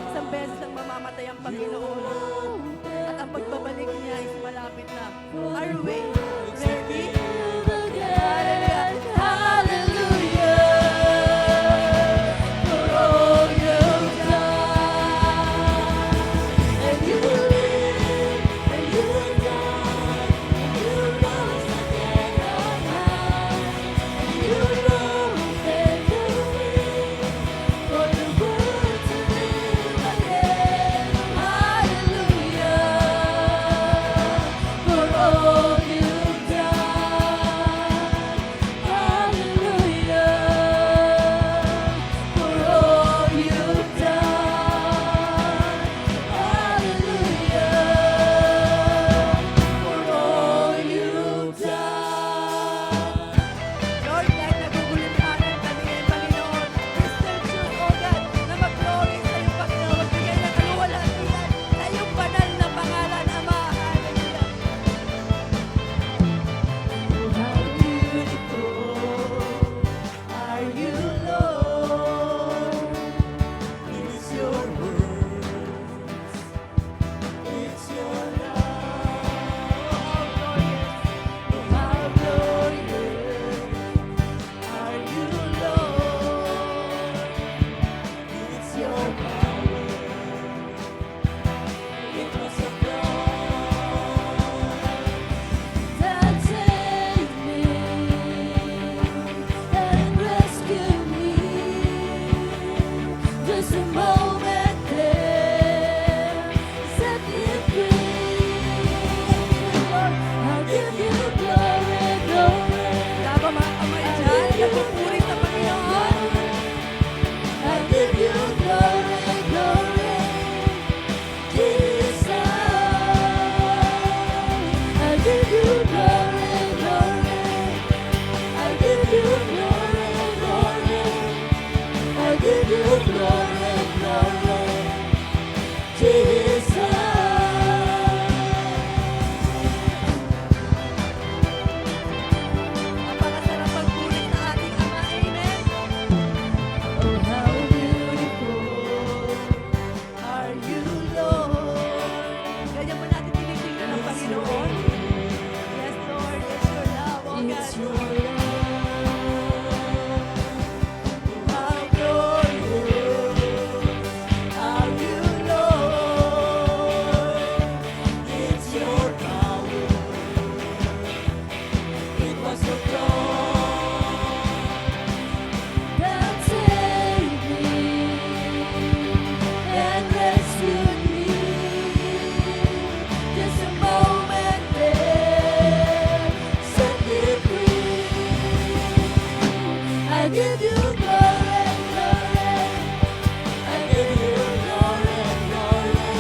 Isang beses lang mamamatay ang Panginoon. At ang pagbabalik niya is malapit na. Are we ready? Hallelujah! For all you've done. And you live, and you die, and you rose again on high. And you rose and you live, for the world to live again. Hallelujah! For all you've done. Hallelujah! For all you've done. Hallelujah! For all you've done. Lord, kahit naguguluhan kami, Panginoon, we still choose, O God, na mag-glory sa iyong Panginoon. Magbigay ng kaluwalhatian sa iyong banal na pangalan, Ama. Hallelujah. Oh, how beautiful are you, Lord. It's your words, it's your love. Oh, how glorious are you, Lord. It's your power. It was a cross That saved me and rescued me. Just a moment there set me free. Lord, I'll give you glory, glory. Wala ba mga kamay dyan? Nagpupuri sa Panginoon. I'll give you glory, glory. Jesus, I'll give you glory, glory. I'll give you glory, glory. I'll give you glory, glory. Jesus. Napakasarap magpuri sa ating Ama, amen. Oh, how beautiful are you, Lord. Ganyan ba natin tinitingnan ang Panginoon? Yes, Lord, it's your love, oh God. It's your love. How glorious are you, Lord. It's your power. It was a cross That saved me and rescued me. Just a moment there set me free. I give you glory, glory. I give you glory, glory.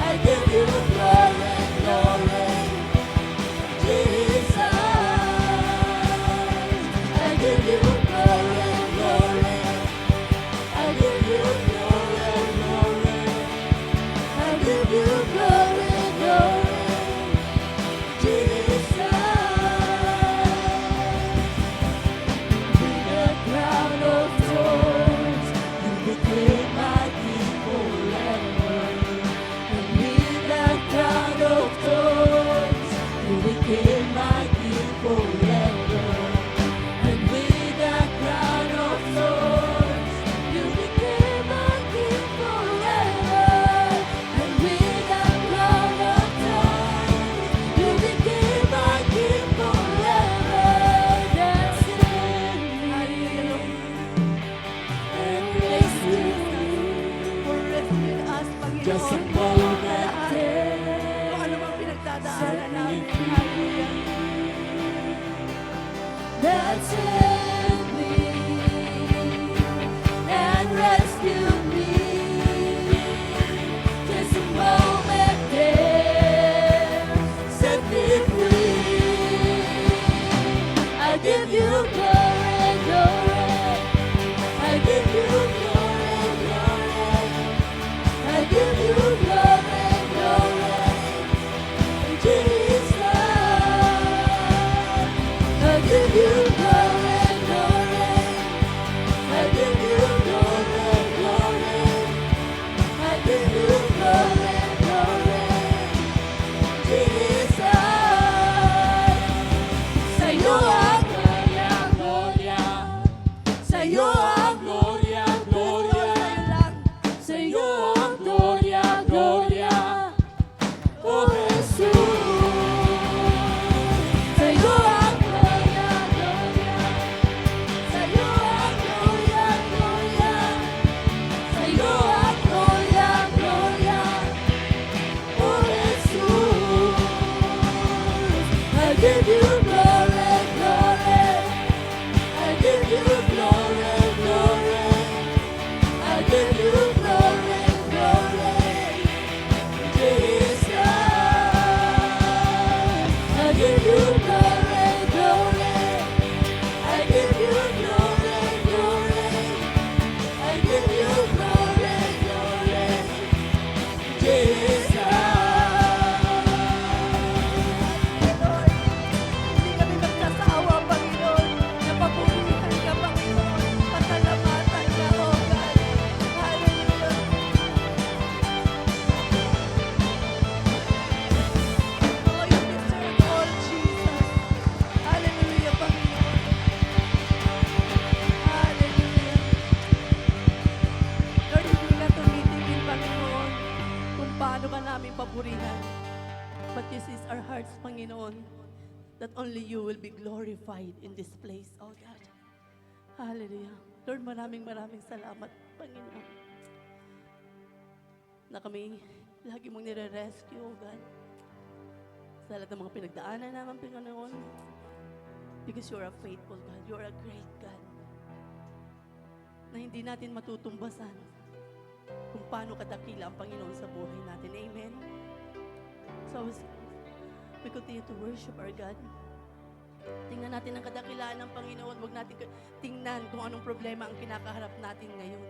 I give you glory, glory. Jesus, I give you glory, glory. I give you glory, glory. I give you glory, glory. Jesus, with the crown of thorns, you became my king forever. And with the crown of thorns, you became my king forever. And with the crown of thorns, you became my king forever. And with the crown of thorns, you became my king forever. That's it. Hallelujah. And rescue for rescuing us, Just a Panginoon. moment Kung ano mang pinagdadaanan namin. Hallelujah. That saved me and rescued me. Just a moment there set me free. give you glory, glory. I give you glory, glory. I give you glory, glory. Jesus. I give you glory, glory. I give you glory, glory. I give you glory, glory. Jesus. Lord, hindi kami magsasawa, Panginoon, na papurihan ka, Panginoon, pasalamatan ka, O God. Hallelujah. Oh, you deserve all, Jesus. Hallelujah, Panginoon. Hallelujah. Lord, hindi na tumitigil, Panginoon, kung paano ka namin papurihan. But this is our hearts, Panginoon, that only you will be glorified in this place, oh God. Hallelujah. Lord, maraming salamat, Panginoon, na kami lagi mong nire-rescue, oh God, sa lahat ng mga pinagdaanan naman, Panginoon, because you're a faithful God, you're a great God, na hindi natin matutumbasan kung paano kadakila ang Panginoon sa buhay natin. Amen? So, as we continue to worship our God, tingnan natin ang kadakilaan ng Panginoon. Huwag natin tingnan kung anong problema ang kinakaharap natin ngayon,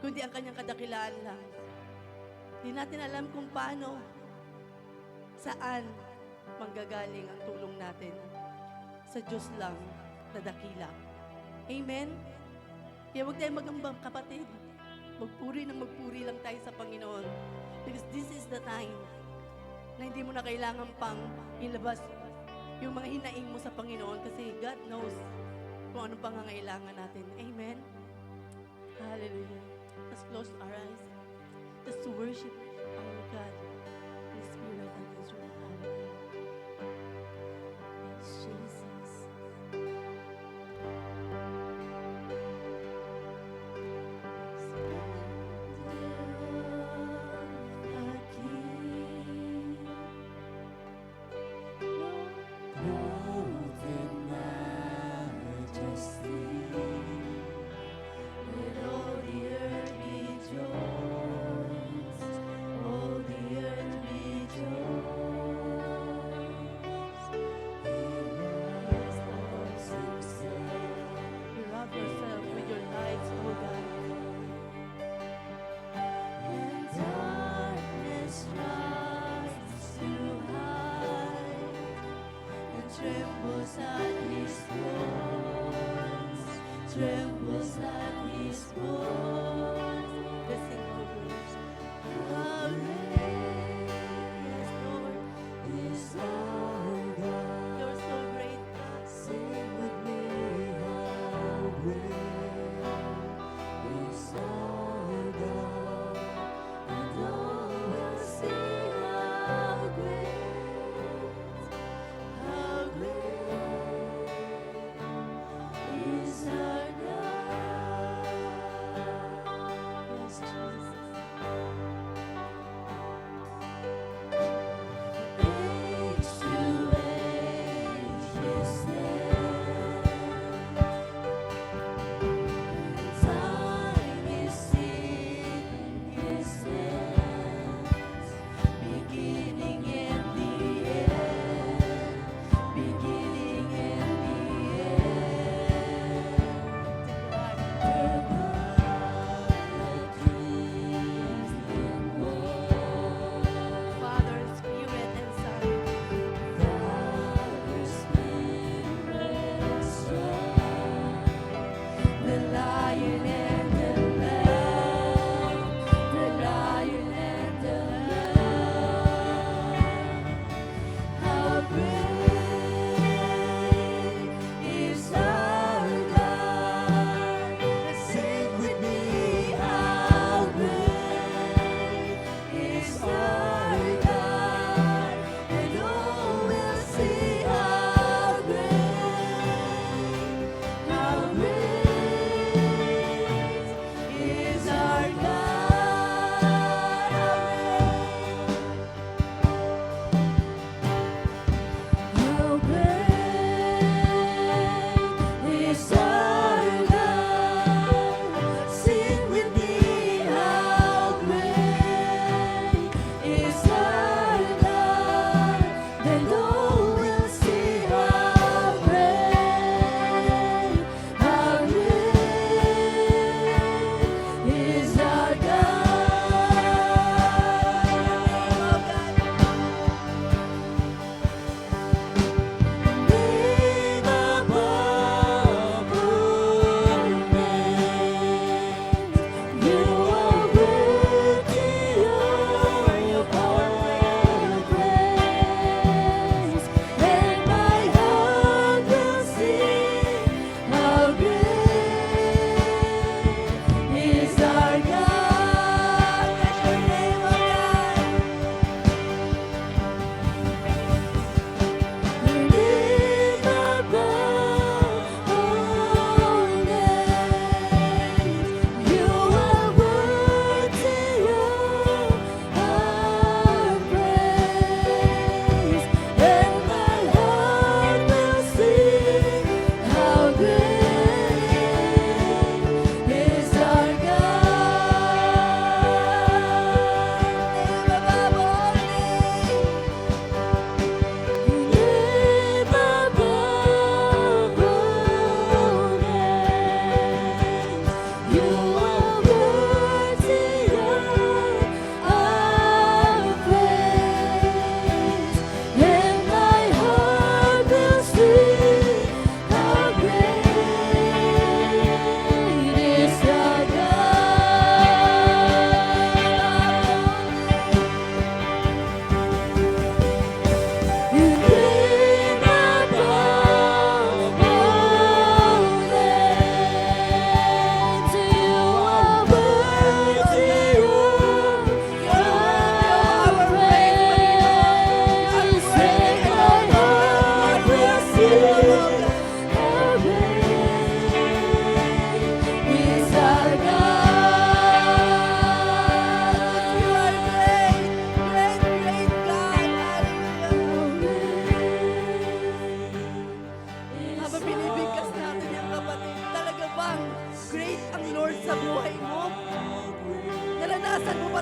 kundi ang kanyang kadakilaan lang. Hindi natin alam kung paano, saan manggagaling ang tulong natin. Sa Diyos lang na dakila. Amen? Kaya huwag tayong magambang, kapatid. Magpuri lang tayo sa Panginoon. Because this is the time na hindi mo na kailangan pang ilabas yung mga hinaing mo sa Panginoon kasi God knows kung anong pangangailangan natin. Amen? Hallelujah. Let's close our eyes. Just to worship our God in spirit and in truth. Hallelujah. Yes, Jesus. Our King. Clothed in majesty, Let all the earth rejoice. All the earth rejoice. You love yourself with your lights, oh God. And darkness rises too high and trembles at His voice. Trembles at His voice. Let's sing the words. How great, yes, Lord, is our God. you're so great, God. Sing with me, how great is our God, and all will sing how great is our God. Yes, Jesus.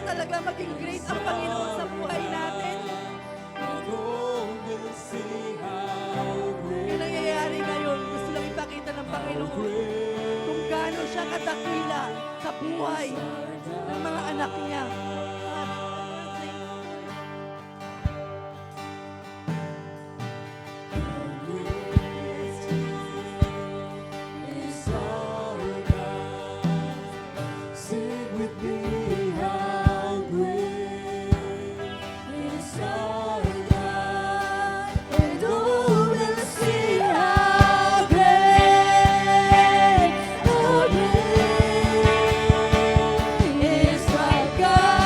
talaga maging great ang Panginoon sa buhay natin. Yung nangyayari ngayon, gusto lang ipakita ng Panginoon kung gaano siya kadakila sa buhay ng mga anak niya. Sing with me, how great is our God, and oh, we'll see how great is our God.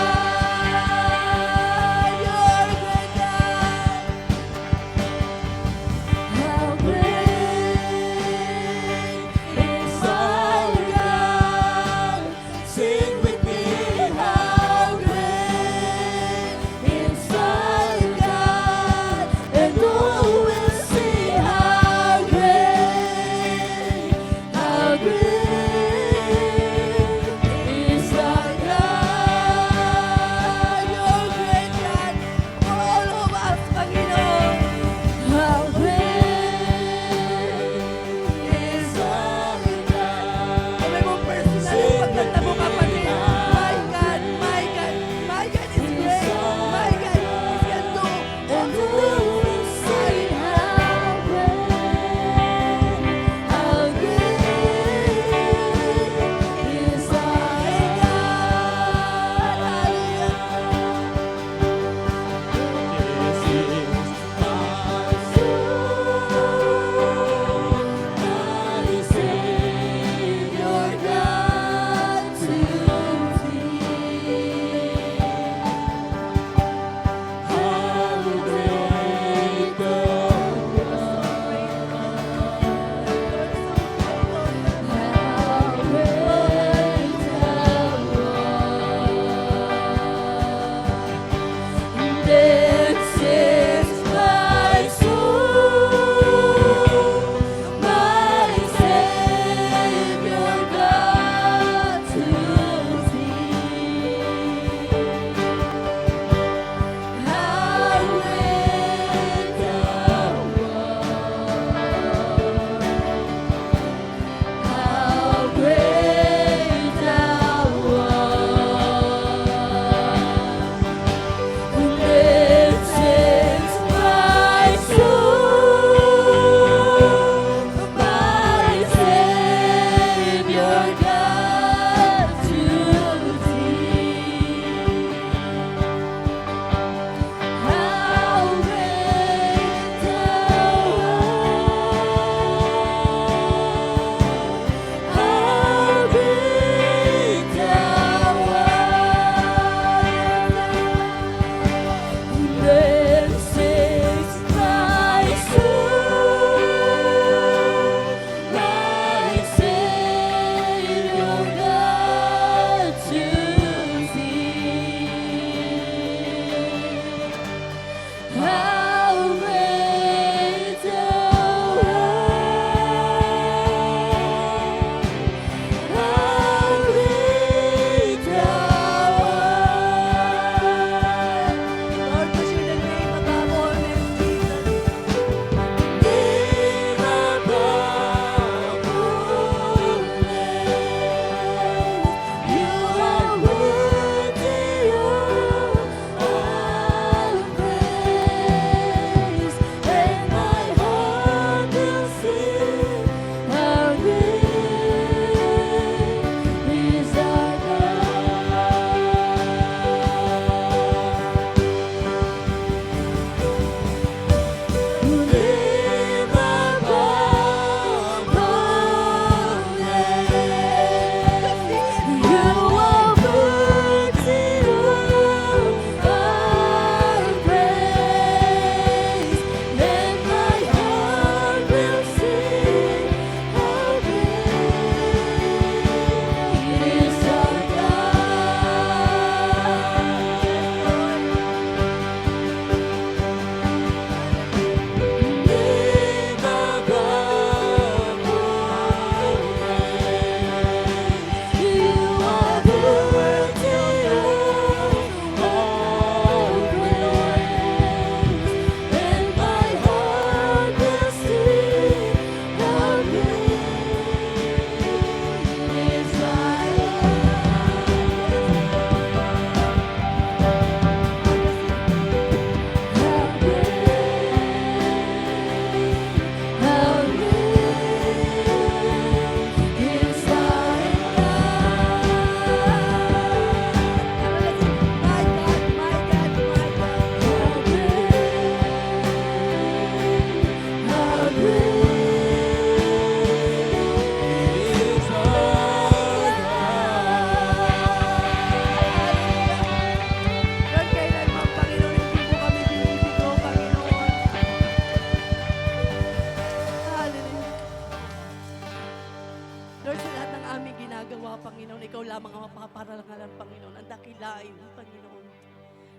Panginoon. Ikaw lamang ang mapaparalangalan, Panginoon. Ang dakilain, Panginoon.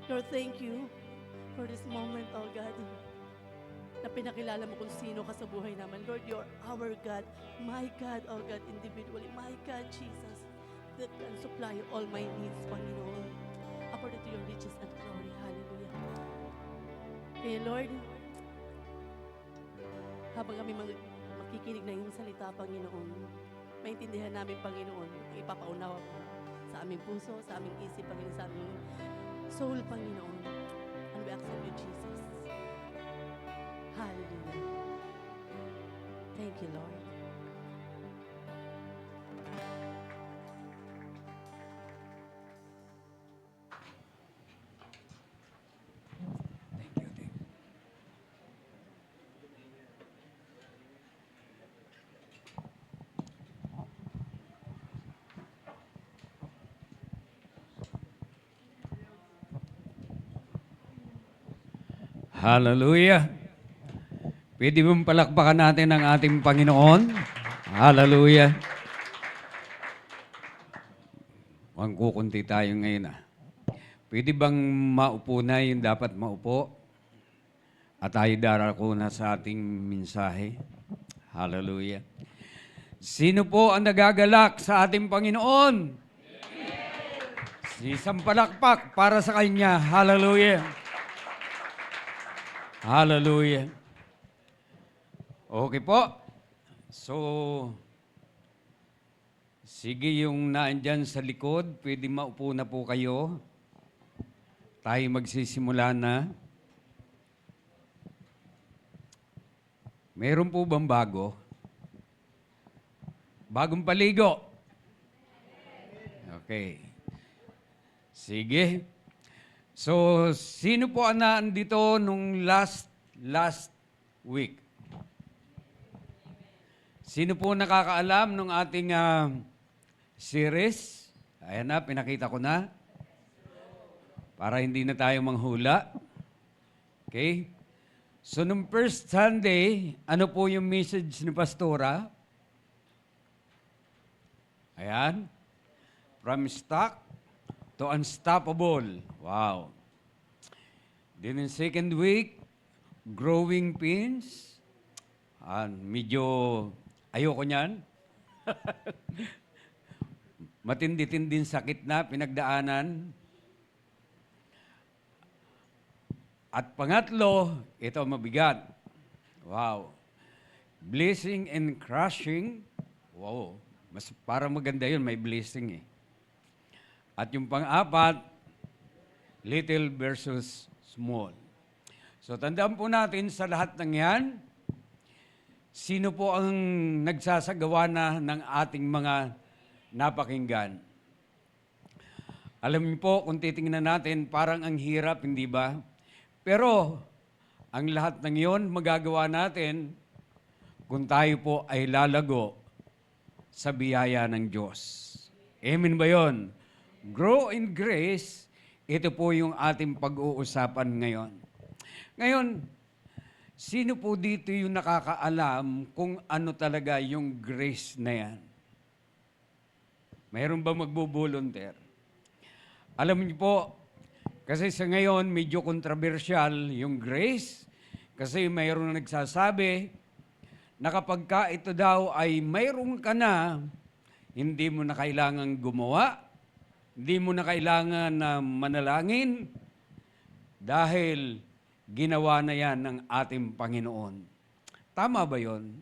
Lord, thank you for this moment, oh God, na pinakilala mo kung sino ka sa buhay namin. Lord, you're our God. My God, oh God, individually. My God, Jesus, that can supply all my needs, Panginoon, according to your riches and glory. Hallelujah. Kaya Lord, habang kami makikinig na iyong salita, Panginoon, maintindihan namin, Panginoon, ang ipapaunawa ko sa aming puso, sa aming isip, Panginoon, sa aming soul, Panginoon. And we accept you, Jesus. Hallelujah. Thank you, Lord. Hallelujah. Pwede mong palakpakan natin ang ating Panginoon. Hallelujah. Mangkukunti tayo ngayon. Pwede bang maupo na yung dapat maupo? At tayo darako na sa ating mensahe. Hallelujah. Sino po ang nagagalak sa ating Panginoon? Isang palakpak para sa Kanya. Hallelujah. Hallelujah. Okay po. So, sige yung naandyan sa likod, pwede maupo na po kayo. Tayo magsisimula na. Meron po bang bago? Bagong paligo? Okay. Sige. So, sino po ang nandito nung last week? Sino po nakakaalam nung ating series? Ayan na, pinakita ko na. Para hindi na tayo manghula. Okay? So, nung first Sunday, ano po yung message ni Pastora? Ayan. From stuck to unstoppable. Wow. Then in second week, growing pains. Medyo ayoko niyan. Matindi-tinding sakit na pinagdaanan. At pangatlo, ito mabigat. Wow. Blessing and crushing. Wow. Mas parang maganda yun, may blessing eh. At yung pang-apat, little versus small. So tandaan po natin sa lahat ng yan, sino po ang nagsasagawa na ng ating mga napakinggan? Alam niyo po, kung titingnan natin, parang ang hirap, hindi ba? Pero ang lahat ng yon magagawa natin kung tayo po ay lalago sa biyaya ng Diyos. Amen ba yon? Grow in grace, ito po yung ating pag-uusapan ngayon. Ngayon, sino po dito yung nakakaalam kung ano talaga yung grace na yan? Mayroon ba magbo-volunteer? Alam niyo po, kasi sa ngayon medyo controversial yung grace, kasi mayroon na nagsasabi na kapag ka ito daw ay mayroon ka na, hindi mo na kailangang gumawa, hindi mo na kailangan na manalangin dahil ginawa na yan ng ating Panginoon. Tama ba yon?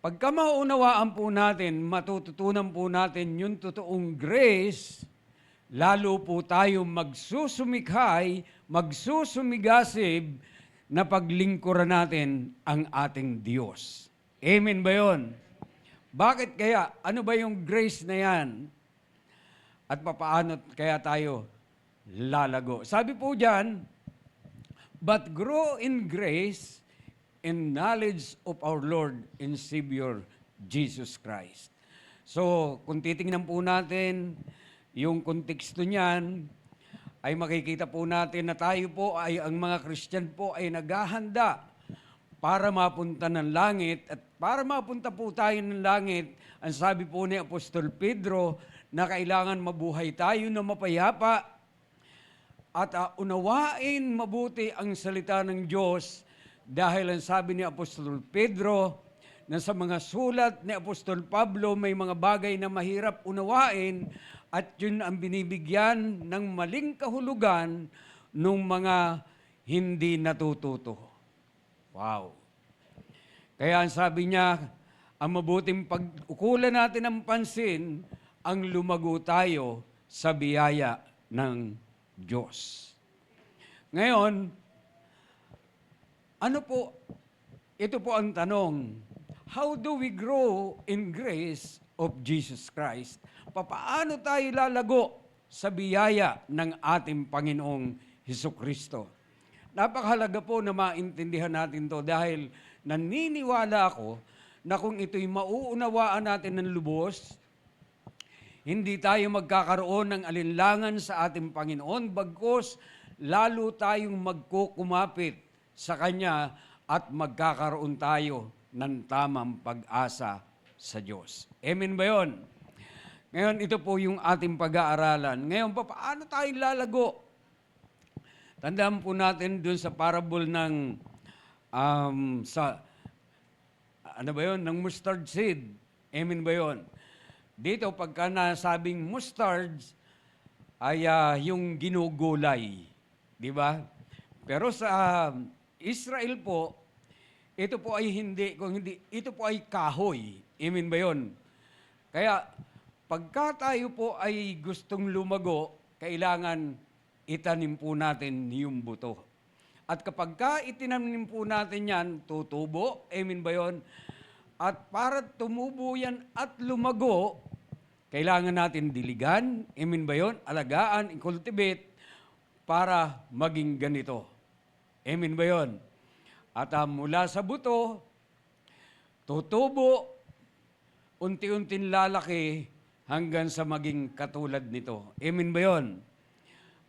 Pagka maunawaan po natin, matututunan po natin yung totoong grace, lalo po tayo magsusumikhay, magsusumigasib na paglingkuran natin ang ating Diyos. Amen ba yon? Bakit kaya? Ano ba yung grace na yan? At papaano kaya tayo lalago? Sabi po dyan, but grow in grace and knowledge of our Lord and Savior, Jesus Christ. So, kung titingnan po natin yung konteksto niyan, ay makikita po natin na tayo po ay, ang mga Christian po ay naghahanda para mapunta ng langit. At para mapunta po tayo ng langit, ang sabi po ni Apostol Pedro na kailangan mabuhay tayo na mapayapa at unawain mabuti ang salita ng Diyos dahil ang sabi ni Apostol Pedro na sa mga sulat ni Apostol Pablo may mga bagay na mahirap unawain at yun ang binibigyan ng maling kahulugan ng mga hindi natututo. Wow! Kaya ang sabi niya, ang mabuting pag-ukulan natin ng pansin, ang lumago tayo sa biyaya ng Diyos. Ngayon, ito po ang tanong, how do we grow in grace of Jesus Christ? Paano tayo lalago sa biyaya ng ating Panginoong Hesukristo? Napakahalaga po na maintindihan natin to dahil naniniwala ako na kung ito'y mauunawaan natin ng lubos, hindi tayo magkakaroon ng alinlangan sa ating Panginoon, bagkus lalo tayong magkukumapit sa Kanya at magkakaroon tayo ng tamang pag-asa sa Diyos. Amen ba yun? Ngayon, ito po yung ating pag-aaralan. Ngayon, paano tayo lalago? Tandaan po natin dun sa parable ng ng mustard seed. Amen ba yun? Dito, pagka nasabing mustard, ay yung ginugulay. Di ba? Pero sa Israel po, ito po ay ito po ay kahoy. Amen ba yun? Kaya, pagka tayo po ay gustong lumago, kailangan itanim po natin yung buto. At kapag itinanim po natin yan, tutubo, amen ba yun? At para tumubo yan at lumago, kailangan natin diligan, amen ba yun? Alagaan, i-cultivate, para maging ganito. Amen ba yun? At mula sa buto, tutubo, unti-unting lalaki hanggang sa maging katulad nito. Amen ba yun?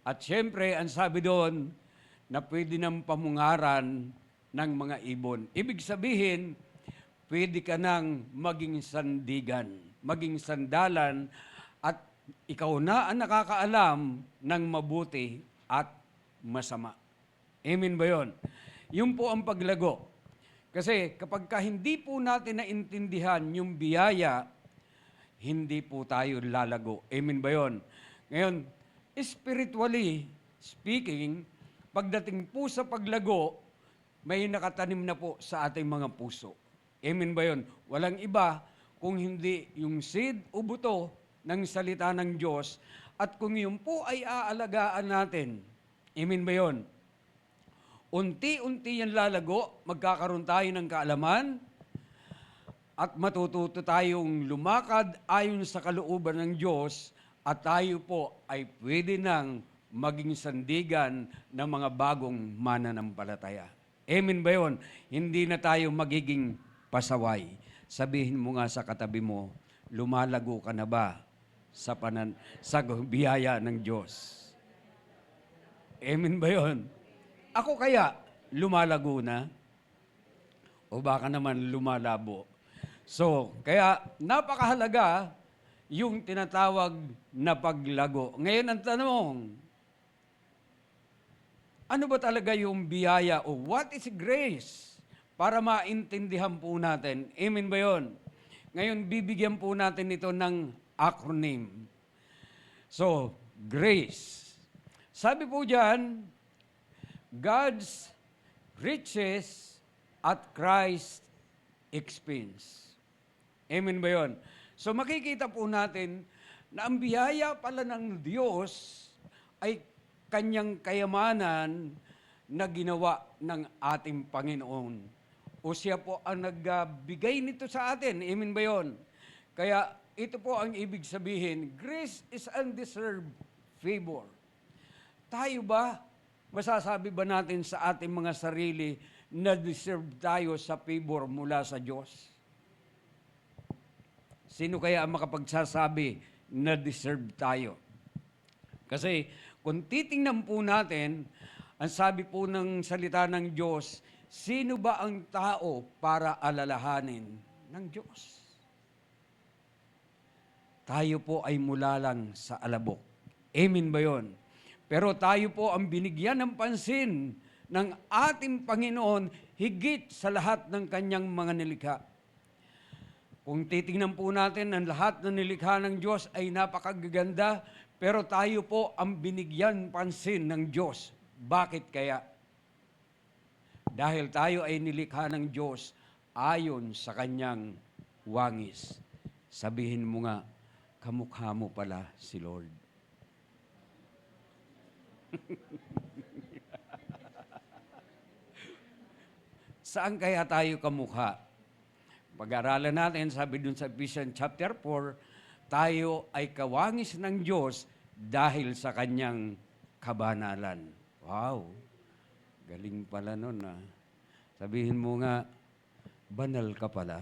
At syempre, ang sabi doon, na pwede ng pamungaran ng mga ibon. Ibig sabihin, pwede ka nang maging sandigan, maging sandalan, at ikaw na ang nakakaalam ng mabuti at masama. Amen ba yun? Yun po ang paglago. Kasi kapag hindi po natin naintindihan yung biyaya, hindi po tayo lalago. Amen ba yun? Ngayon, spiritually speaking, pagdating po sa paglago, may nakatanim na po sa ating mga puso. Amen ba yun? Walang iba kung hindi yung seed o buto ng salita ng Diyos at kung yun po ay aalagaan natin. Amen ba yun? Unti-unti yan lalago, magkakaroon tayo ng kaalaman at matututo tayong lumakad ayon sa kalooban ng Diyos at tayo po ay pwede nang maging sandigan ng mga bagong mananampalataya. Amen ba yun? Hindi na tayo magiging pasaway. Sabihin mo nga sa katabi mo, lumalago ka na ba sa biyaya ng Diyos? Amen ba yun? Ako kaya, lumalago na? O baka naman lumalabo? So, kaya napakahalaga yung tinatawag na paglago. Ngayon ang tanong, ano ba talaga yung biyaya o what is grace? Para maintindihan po natin. Amen ba yun? Ngayon, bibigyan po natin ito ng acronym. So, grace. Sabi po dyan, God's riches at Christ's expense. Amen ba yun? So, makikita po natin na ang biyaya pala ng Diyos ay kanyang kayamanan na ginawa ng ating Panginoon. O siya po ang nagbigay nito sa atin. Amen ba yun? Kaya ito po ang ibig sabihin, grace is undeserved favor. Tayo ba, masasabi ba natin sa ating mga sarili na deserve tayo sa favor mula sa Diyos? Sino kaya ang makapagsasabi na deserve tayo? Kasi kung titingnan po natin, ang sabi po ng salita ng Diyos, Sino ba ang tao para alalahanin ng Diyos? Tayo po ay mula lang sa alabok. Amen ba yun? Pero tayo po ang binigyan ng pansin ng ating Panginoon higit sa lahat ng kanyang mga nilikha. Kung titingnan po natin, ang lahat ng nilikha ng Diyos ay napakagaganda, pero tayo po ang binigyan pansin ng Diyos. Bakit kaya? Dahil tayo ay nilikha ng Diyos ayon sa kanyang wangis. Sabihin mo nga, kamukha mo pala si Lord. Saan kaya tayo kamukha? Pag-aralan natin, sabi dun sa Ephesians chapter 4, tayo ay kawangis ng Diyos dahil sa kanyang kabanalan. Wow! Galing pala nun ah. Sabihin mo nga, banal ka pala.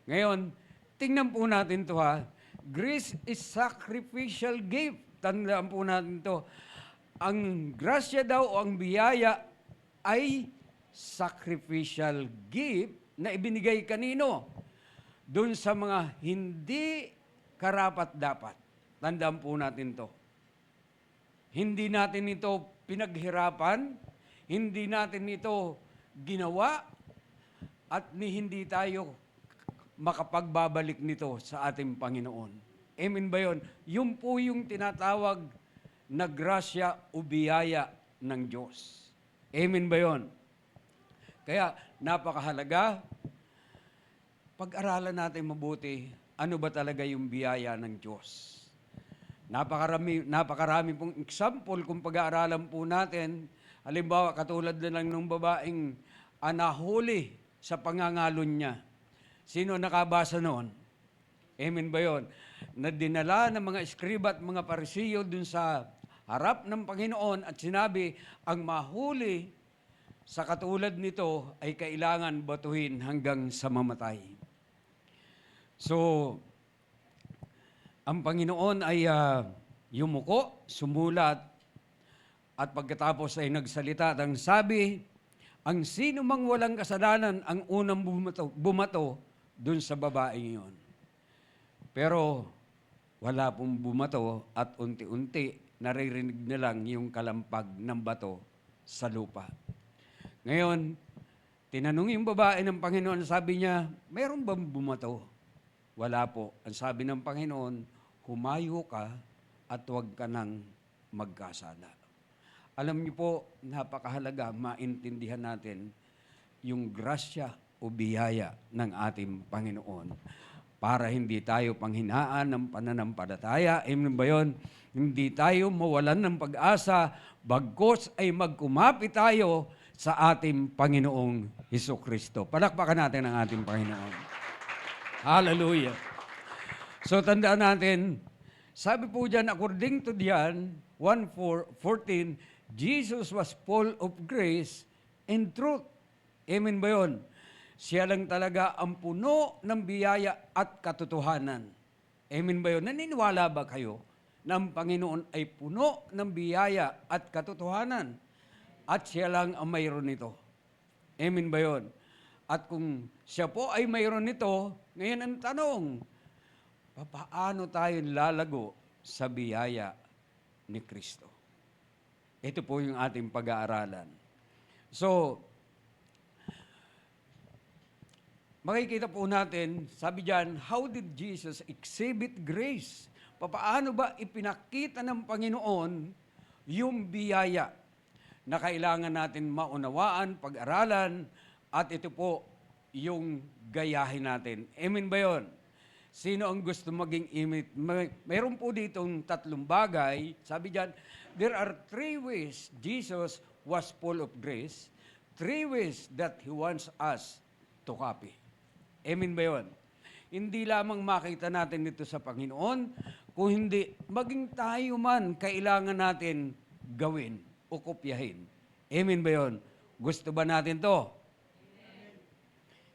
Ngayon, tingnan po natin to ha. Grace is sacrificial gift. Tandaan po natin to. Ang grasya daw o ang biyaya ay sacrificial gift na ibinigay kanino? Doon sa mga hindi karapat-dapat. Tandaan po natin to. Hindi natin ito pinaghirapan, hindi natin ito ginawa, at hindi tayo makapagbabalik nito sa ating Panginoon. Amen ba yun? Yun po yung tinatawag na grasya o biyaya ng Diyos. Amen ba yun? Kaya napakahalaga, pag-aralan natin mabuti, ano ba talaga yung biyaya ng Diyos? Napakarami pong example kung pag-aaralan po natin. Halimbawa, katulad na lang ng babaeng nahuli sa pangangalon niya. Sino nakabasa noon? Amen ba yun? Na dinala ng mga eskriba at mga parisiyo dun sa harap ng Panginoon at sinabi, ang mahuli sa katulad nito ay kailangan batuhin hanggang sa mamatay. So, ang Panginoon ay yumuko, sumulat, at pagkatapos ay nagsalita at ang sabi, ang sino mang walang kasalanan ang unang bumato dun sa babaeng yon. Pero wala pong bumato at unti-unti naririnig na lang yung kalampag ng bato sa lupa. Ngayon, tinanong yung babae ng Panginoon, sabi niya, mayroon bang bumato? Wala po. Ang sabi ng Panginoon, humayo ka at huwag ka nang magkasala. Alam niyo po, napakahalaga maintindihan natin yung grasya o biyaya ng ating Panginoon para hindi tayo panghinaan ng pananampalataya. Amen ba yun? Hindi tayo mawalan ng pag-asa, bagkos ay magkumapit tayo sa ating Panginoong Hesukristo. Palakpakan natin ang ating Panginoon. Hallelujah. So tandaan natin, sabi po dyan, according to John 1:14, Jesus was full of grace and truth. Amen ba yun? Siya lang talaga ang puno ng biyaya at katotohanan. Amen ba yun? Naniniwala ba kayo na ang Panginoon ay puno ng biyaya at katotohanan? At siya lang ang mayroon nito. Amen ba yun? At kung siya po ay mayroon nito, ngayon ang tanong, paano tayo lalago sa biyaya ni Kristo? Ito po yung ating pag-aaralan. So, makikita po natin, sabi diyan, how did Jesus exhibit grace? Paano ba ipinakita ng Panginoon yung biyaya na kailangan natin maunawaan, pag-aralan, at ito po yung gayahin natin. Amen ba yun? Sino ang gusto maging imit? Mayroon po ditong tatlong bagay. Sabi diyan, there are 3 ways Jesus was full of grace, 3 ways that He wants us to copy. Amen ba yun? Hindi lamang makita natin dito sa Panginoon, kung hindi, maging tayo man kailangan natin gawin o kopyahin. Amen ba yun? Gusto ba natin to? Amen.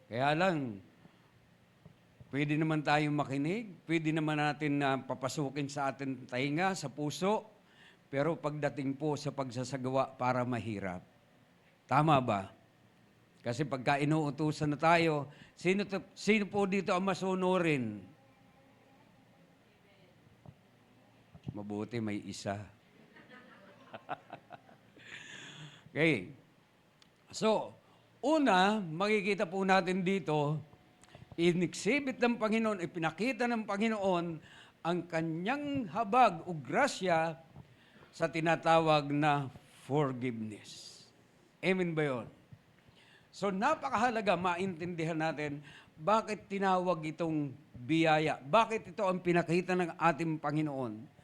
Kaya lang, pwede naman tayong makinig, pwede naman natin papasukin sa ating tainga, sa puso, pero pagdating po sa pagsasagawa para mahirap. Tama ba? Kasi pagka inuutusan na tayo, sino po dito ang masunurin? Mabuti may isa. Okay. So, una, makikita po natin dito, in-exhibit ng Panginoon, ipinakita ng Panginoon ang kanyang habag o grasya sa tinatawag na forgiveness. Amen ba yun? So, napakahalaga maintindihan natin bakit tinawag itong biyaya. Bakit ito ang pinakita ng ating Panginoon?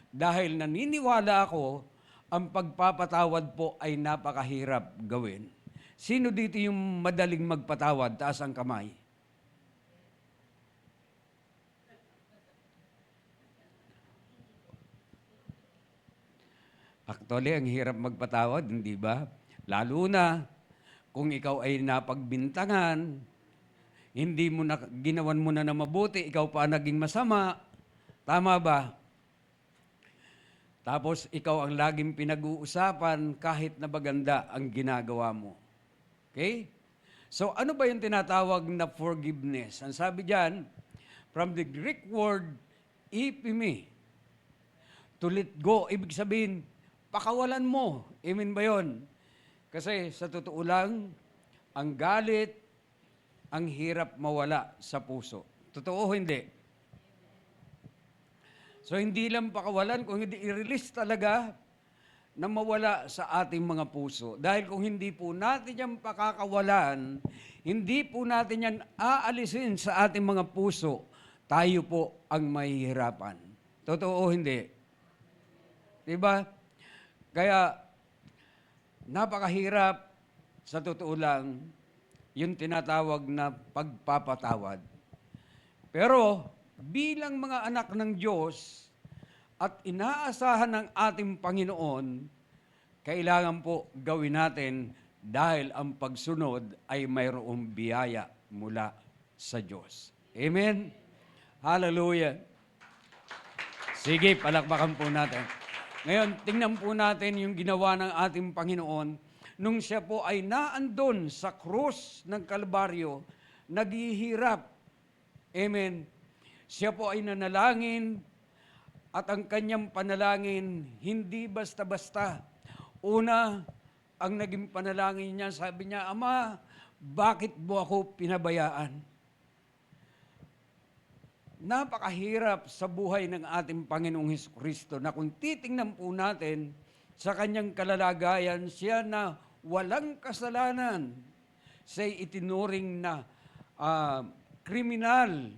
Dahil naniniwala ako, ang pagpapatawad po ay napakahirap gawin. Sino dito yung madaling magpatawad? Taas ang kamay. Actually, ang hirap magpatawad, hindi ba? Lalo na kung ikaw ay napagbintangan, hindi mo na, ginawan mo na mabuti, ikaw pa naging masama. Tama ba? Tapos ikaw ang laging pinag-uusapan kahit na baganda ang ginagawa mo. Okay? So ano ba yung tinatawag na forgiveness? Ang sabi diyan, from the Greek word, ipimi, to let go, ibig sabihin, pakawalan mo. Amen ba yun? Kasi sa totoo lang, ang galit, ang hirap mawala sa puso. Totoo o hindi? So hindi lang pakawalan, kung hindi i-release talaga na mawala sa ating mga puso. Dahil kung hindi po natin yan pakakawalan, hindi po natin yan aalisin sa ating mga puso, tayo po ang mahihirapan. Totoo o hindi? Diba? Kaya, napakahirap, sa totoo lang, yung tinatawag na pagpapatawad. Pero, bilang mga anak ng Diyos at inaasahan ng ating Panginoon, kailangan po gawin natin dahil ang pagsunod ay mayroong biyaya mula sa Diyos. Amen? Hallelujah! Sige, palakpakan po natin. Ngayon, tingnan po natin yung ginawa ng ating Panginoon nung siya po ay naandun sa krus ng Kalbaryo, naghihirap. Amen. Siya po ay nanalangin at ang kanyang panalangin hindi basta-basta. Una, ang naging panalangin niya, sabi niya, Ama, bakit mo ako pinabayaan? Napakahirap sa buhay ng ating Panginoong Hesukristo na kung titingnan po natin sa kanyang kalalagayan, siya na walang kasalanan, siya'y itinuring na kriminal.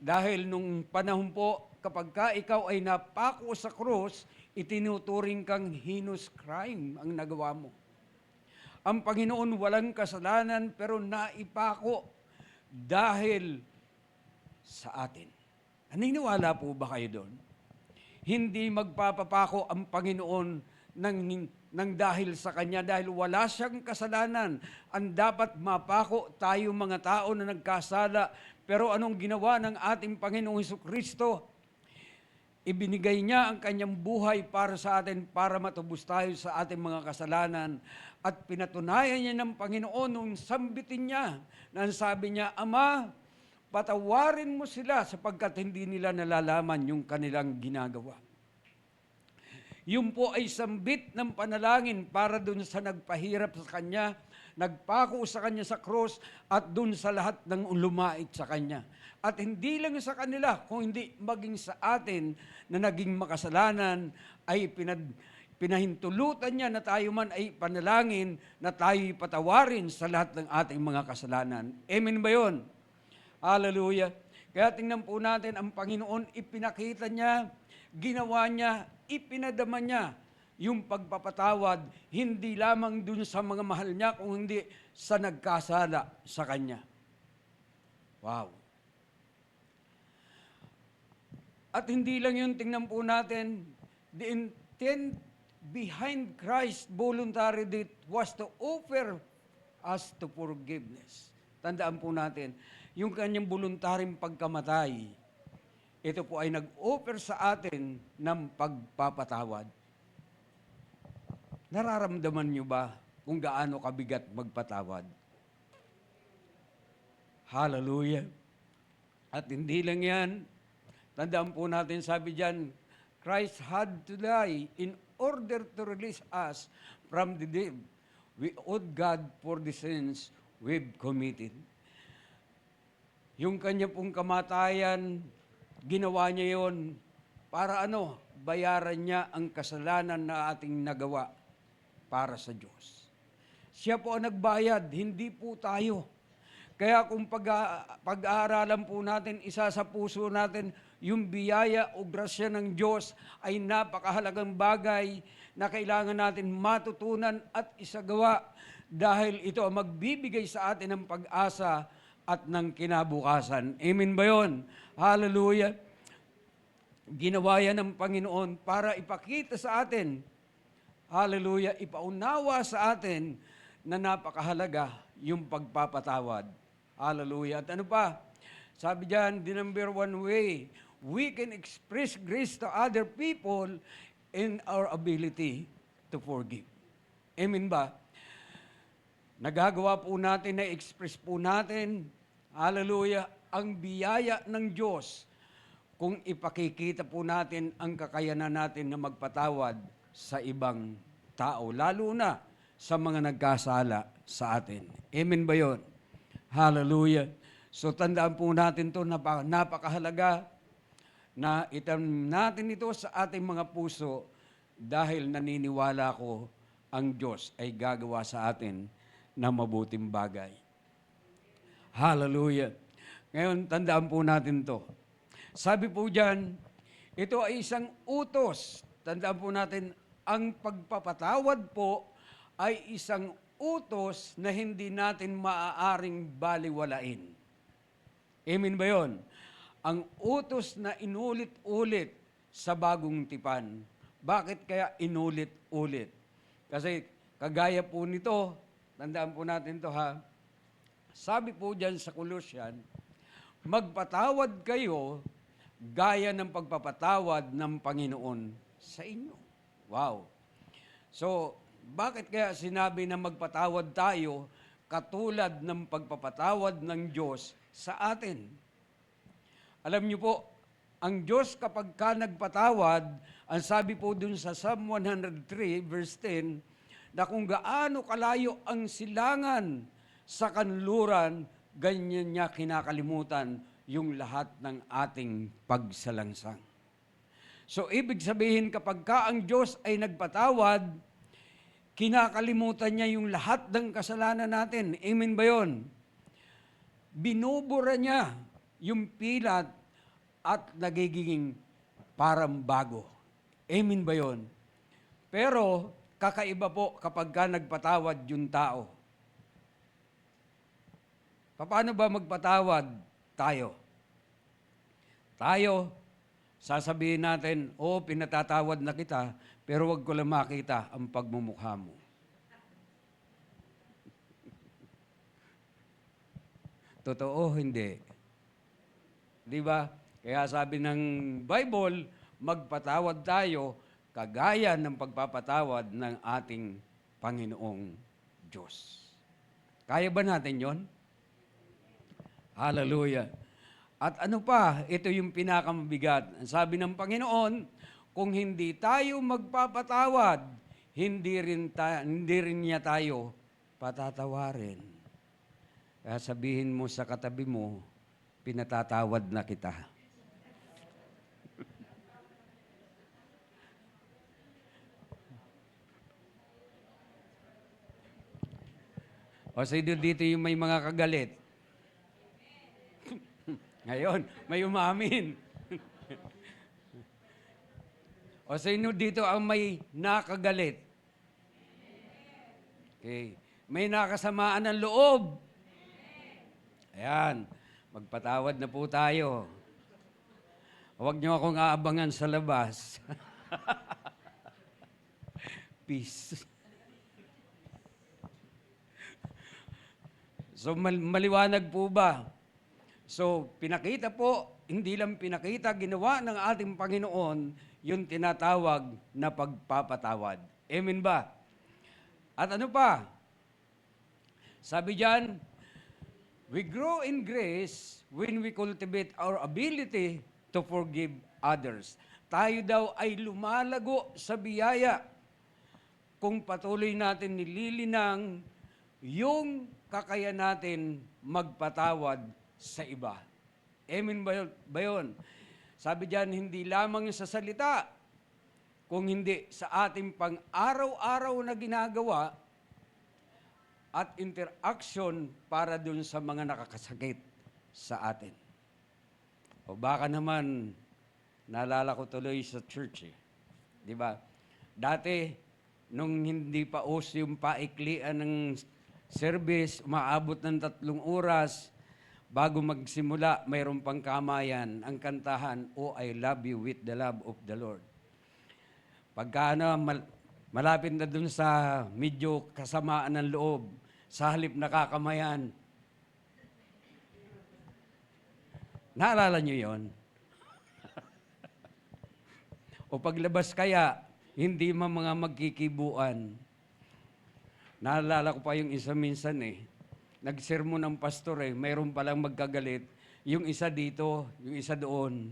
Dahil nung panahon po, kapag ka ikaw ay napako sa krus, itinuturing kang heinous crime ang nagawa mo. Ang Panginoon walang kasalanan pero naipako dahil sa atin. Naniniwala po ba kayo doon? Hindi magpapapako ang Panginoon ng dahil sa Kanya, dahil wala siyang kasalanan. Ang dapat mapako tayo mga tao na nagkasala. Pero anong ginawa ng ating Panginoong Hesukristo? Ibinigay niya ang kanyang buhay para sa atin, para matubos tayo sa ating mga kasalanan. At pinatunayan niya ng Panginoon nung sambitin niya, na sabi niya, Ama, patawarin mo sila sapagkat hindi nila nalalaman yung kanilang ginagawa. Yun po ay sambit ng panalangin para dun sa nagpahirap sa Kanya, nagpako sa Kanya sa krus, at dun sa lahat ng lumait sa Kanya. At hindi lang sa kanila, kung hindi maging sa atin na naging makasalanan, ay pinahintulutan niya na tayo man ay panalangin, na tayo'y patawarin sa lahat ng ating mga kasalanan. Amen ba yun? Hallelujah. Kaya tingnan po natin, ang Panginoon ipinakita niya, ginawa niya, ipinadama niya yung pagpapatawad, hindi lamang dun sa mga mahal niya, kung hindi sa nagkasala sa Kanya. Wow. At hindi lang yun, tingnan po natin, the intent behind Christ's voluntary death was to offer us to forgiveness. Tandaan po natin, yung kanyang voluntaryong pagkamatay, ito po ay nag-offer sa atin ng pagpapatawad. Nararamdaman nyo ba kung gaano kabigat magpatawad. Hallelujah. At hindi lang yan, tandaan po natin, sabi diyan, Christ had to die in order to release us from the dead. We owed God for the sins we've committed. Yung kanya pong kamatayan, ginawa niya yon para bayaran niya ang kasalanan na ating nagawa para sa Diyos. Siya po ang nagbayad, hindi po tayo. Kaya kung pag-aaralan po natin, isa sa puso natin, yung biyaya o grasya ng Diyos ay napakahalagang bagay na kailangan natin matutunan at isagawa dahil ito ang magbibigay sa atin ng pag-asa at ng kinabukasan. Amen ba yun? Hallelujah! Ginawa yan ng Panginoon para ipakita sa atin, hallelujah, ipaunawa sa atin na napakahalaga yung pagpapatawad. Hallelujah. At ano pa? Sabi diyan, the number one way we can express grace to other people in our ability to forgive. Amen ba? Nagagawa po natin, na-express po natin, hallelujah, ang biyaya ng Diyos kung ipakikita po natin ang kakayanan natin na magpatawad sa ibang tao, lalo na sa mga nagkasala sa atin. Amen ba yun? Hallelujah. So tandaan po natin ito, napakahalaga na itam natin ito sa ating mga puso dahil naniniwala ko ang Diyos ay gagawa sa atin ng mabuting bagay. Hallelujah. Ngayon, tandaan po natin to. Sabi po dyan, ito ay isang utos. Tandaan po natin, ang pagpapatawad po ay isang utos na hindi natin maaaring baliwalain. Amen ba yun? Ang utos na inulit-ulit sa bagong tipan. Bakit kaya inulit-ulit? Kasi kagaya po nito, tandaan po natin to ha, sabi po dyan sa Colossian, magpatawad kayo gaya ng pagpapatawad ng Panginoon sa inyo. Wow! So, bakit kaya sinabi na magpatawad tayo katulad ng pagpapatawad ng Diyos sa atin? Alam niyo po, ang Diyos kapag ka nagpatawad, ang sabi po dun sa Psalm 103 verse 10, na kung gaano kalayo ang silangan sa kanluran, ganyan niya kinakalimutan yung lahat ng ating pagsalangsang. So, ibig sabihin, kapag ka ang Diyos ay nagpatawad, kinakalimutan niya yung lahat ng kasalanan natin. Amen ba yun? Binubura niya yung pilat at nagiging parang bago. Amen ba yun? Pero, kakaiba po kapag ka nagpatawad yung tao. Paano ba magpatawad tayo? Tayo, sasabihin natin, pinatatawad na kita, pero wag ko lang makita ang pagmumukha mo. Totoo, hindi. Di ba? Kaya sabi ng Bible, magpatawad tayo kagaya ng pagpapatawad ng ating Panginoong Diyos. Kaya ba natin yon? Hallelujah. At ano pa, ito yung pinakamabigat. Ang sabi ng Panginoon, kung hindi tayo magpapatawad, hindi rin niya tayo patatawarin. Kaya sabihin mo sa katabi mo, pinatatawad na kita. O sino dito yung may mga kagalit? Ngayon, may umamin. O sino dito ang may nakagalit? Okay. May nakasamaan ng loob. Ayan. Magpatawad na po tayo. Huwag niyo akong aabangan sa labas. Peace. So, maliwanag po ba? So, pinakita po, hindi lang pinakita, ginawa ng ating Panginoon yung tinatawag na pagpapatawad. Amen ba? At ano pa? Sabi diyan, we grow in grace when we cultivate our ability to forgive others. Tayo daw ay lumalago sa biyaya kung patuloy natin nililinang yung kakayahan natin magpatawad sa iba. Amen ba yun? Sabi diyan, hindi lamang sa salita, kung hindi sa ating pang-araw-araw na ginagawa at interaction para dun sa mga nakakasakit sa atin. O baka naman, naalala ko tuloy sa church eh. Di ba? Dati, nung hindi pa uso yung paiklian ng service, umaabot ng 3 oras, bago magsimula, mayroon pang kamayan, ang kantahan, "Oh, I love you with the love of the Lord." Pagka malapit na dun sa medyo kasamaan ng loob, sa halip nakakamayan. Naalala nyo yon? O paglabas kaya, hindi mga magkikibuan. Naalala ko pa yung isa minsan eh. Nagsermon ng pastor eh, mayroon palang magkagalit. Yung isa dito, yung isa doon.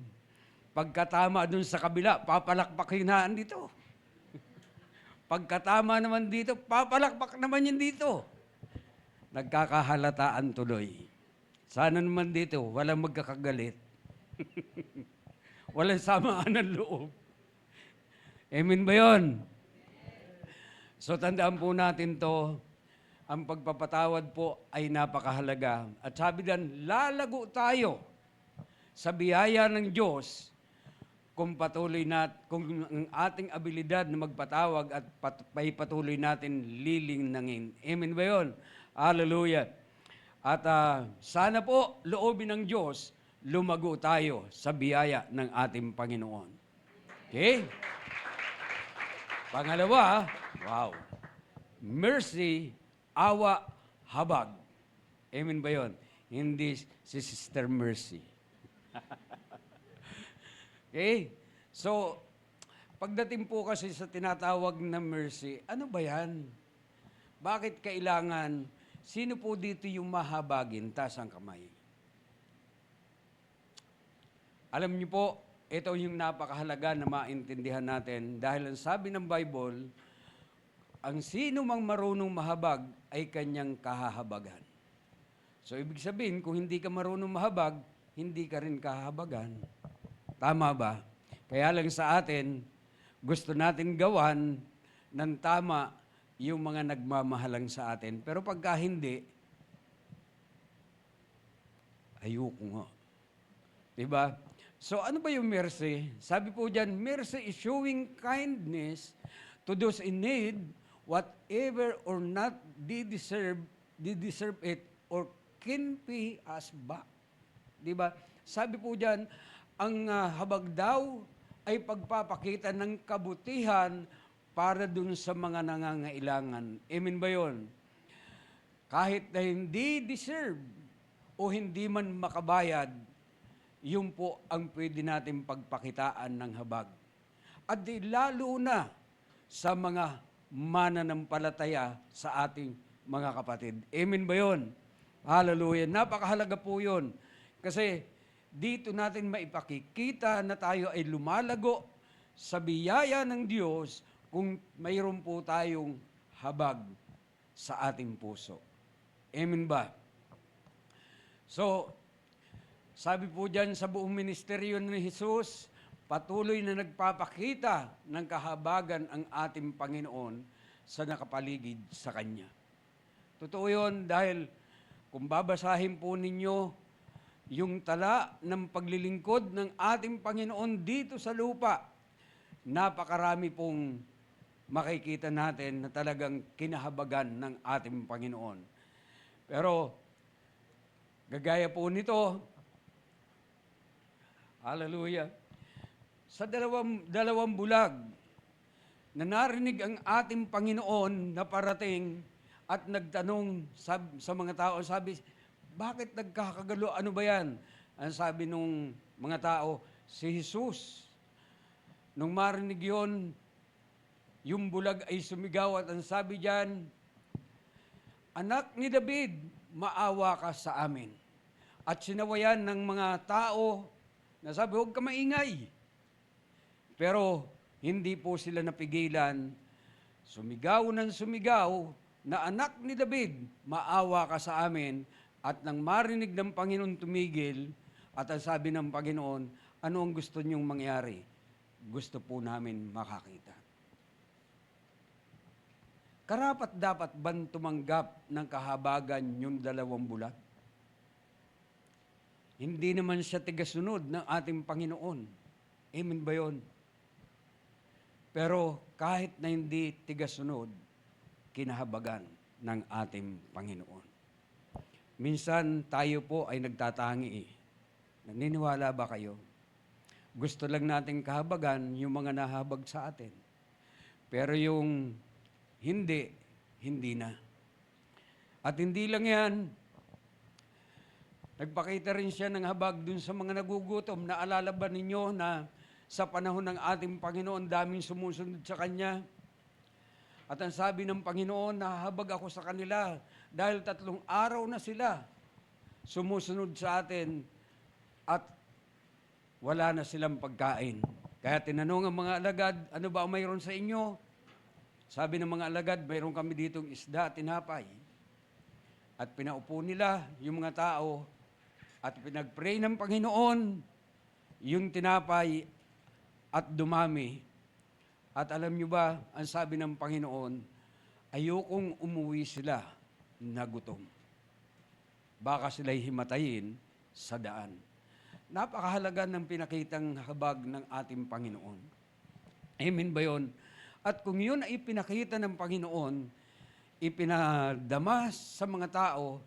Pagkatama dun sa kabila, papalakpak hinaan dito. Pagkatama naman dito, papalakpak naman yun dito. Nagkakahalataan tuloy. Sana naman dito, walang magkakagalit. Walang samaan ng loob. Amen ba yun? So tandaan po natin to, ang pagpapatawad po ay napakahalaga. At sabi din, lalago tayo sa biyaya ng Diyos kung ang ating abilidad na magpatawag at patuloy natin lilinangin. Amen ba yun? Hallelujah. At sana po, loobin ng Diyos, lumago tayo sa biyaya ng ating Panginoon. Okay? Pangalawa, wow. Mercy, awa, habag. Amen ba yun? Hindi si Sister Mercy. Okay? So, pagdating po kasi sa tinatawag na mercy, ano ba yan? Bakit kailangan, sino po dito yung mahabagin? Taas ang kamay. Alam niyo po, ito yung napakahalaga na maintindihan natin dahil ang sabi ng Bible, ang sino mang marunong mahabag ay kanyang kahahabagan. So, ibig sabihin, kung hindi ka marunong mahabag, hindi ka rin kahahabagan. Tama ba? Kaya lang sa atin, gusto natin gawan ng tama yung mga nagmamahalang sa atin. Pero pagka hindi, ayoko nga. Diba? So ano ba yung mercy? Sabi po dyan, mercy is showing kindness to those in need, whatever or not they deserve it or can pay us back. Diba? Sabi po dyan, ang habag daw ay pagpapakita ng kabutihan para dun sa mga nangangailangan. Amen ba yun? Kahit na hindi deserve o hindi man makabayad, yun po ang pwede natin pagpakitaan ng habag. At di lalo na sa mga mananampalataya sa ating mga kapatid. Amen ba yun? Hallelujah. Napakahalaga po yun. Kasi dito natin maipakikita na tayo ay lumalago sa biyaya ng Diyos kung mayroon po tayong habag sa ating puso. Amen ba? So, sabi po dyan sa buong ministeryo ni Jesus, patuloy na nagpapakita ng kahabagan ang ating Panginoon sa nakapaligid sa Kanya. Totoo yun dahil kung babasahin po ninyo yung tala ng paglilingkod ng ating Panginoon dito sa lupa, napakarami pong makikita natin na talagang kinahabagan ng ating Panginoon. Pero, gagaya po nito, hallelujah, sa dalawang bulag na narinig ang ating Panginoon na parating at nagtanong sa mga tao, sabi, bakit nagkakagalo? Ano ba yan? Ang sabi nung mga tao, si Jesus. Nung marinig yun, yung bulag ay sumigaw at ang sabi diyan, Anak ni David, maawa ka sa amin. At sinawayan ng mga tao na sabi, huwag ka maingay. Pero hindi po sila napigilan. Sumigaw ng sumigaw na anak ni David, maawa ka sa amin. At nang marinig ng Panginoon tumigil, at ang sabi ng Panginoon, ano ang gusto niyong mangyari? Gusto po namin makakita. Karapat dapat ban tumanggap ng kahabagan yung 2 bulan? Hindi naman siya tigasunod ng ating Panginoon. Amen ba yun? Pero kahit na hindi tigasunod, kinahabagan ng ating Panginoon. Minsan tayo po ay nagtatangi eh. Naniniwala ba kayo? Gusto lang nating kahabagan yung mga nahabag sa atin. Pero yung hindi na. At hindi lang yan, nagpakita rin siya ng habag dun sa mga nagugutom. Naalala ba ninyo na sa panahon ng ating Panginoon, daming sumusunod sa Kanya? At ang sabi ng Panginoon, nahabag ako sa kanila dahil 3 araw na sila sumusunod sa atin at wala na silang pagkain. Kaya tinanong ang mga alagad, ano ba ang mayroon sa inyo? Sabi ng mga alagad, mayroon kami ditong isda at tinapay. At pinaupo nila yung mga tao at pinag-pray ng Panginoon yung tinapay at dumami. At alam nyo ba, ang sabi ng Panginoon, ayokong umuwi sila na gutom. Baka sila'y himatayin sa daan. Napakahalaga ng pinakitang habag ng ating Panginoon. Amen ba yun? At kung yun ay pinakita ng Panginoon, ipinadama sa mga tao,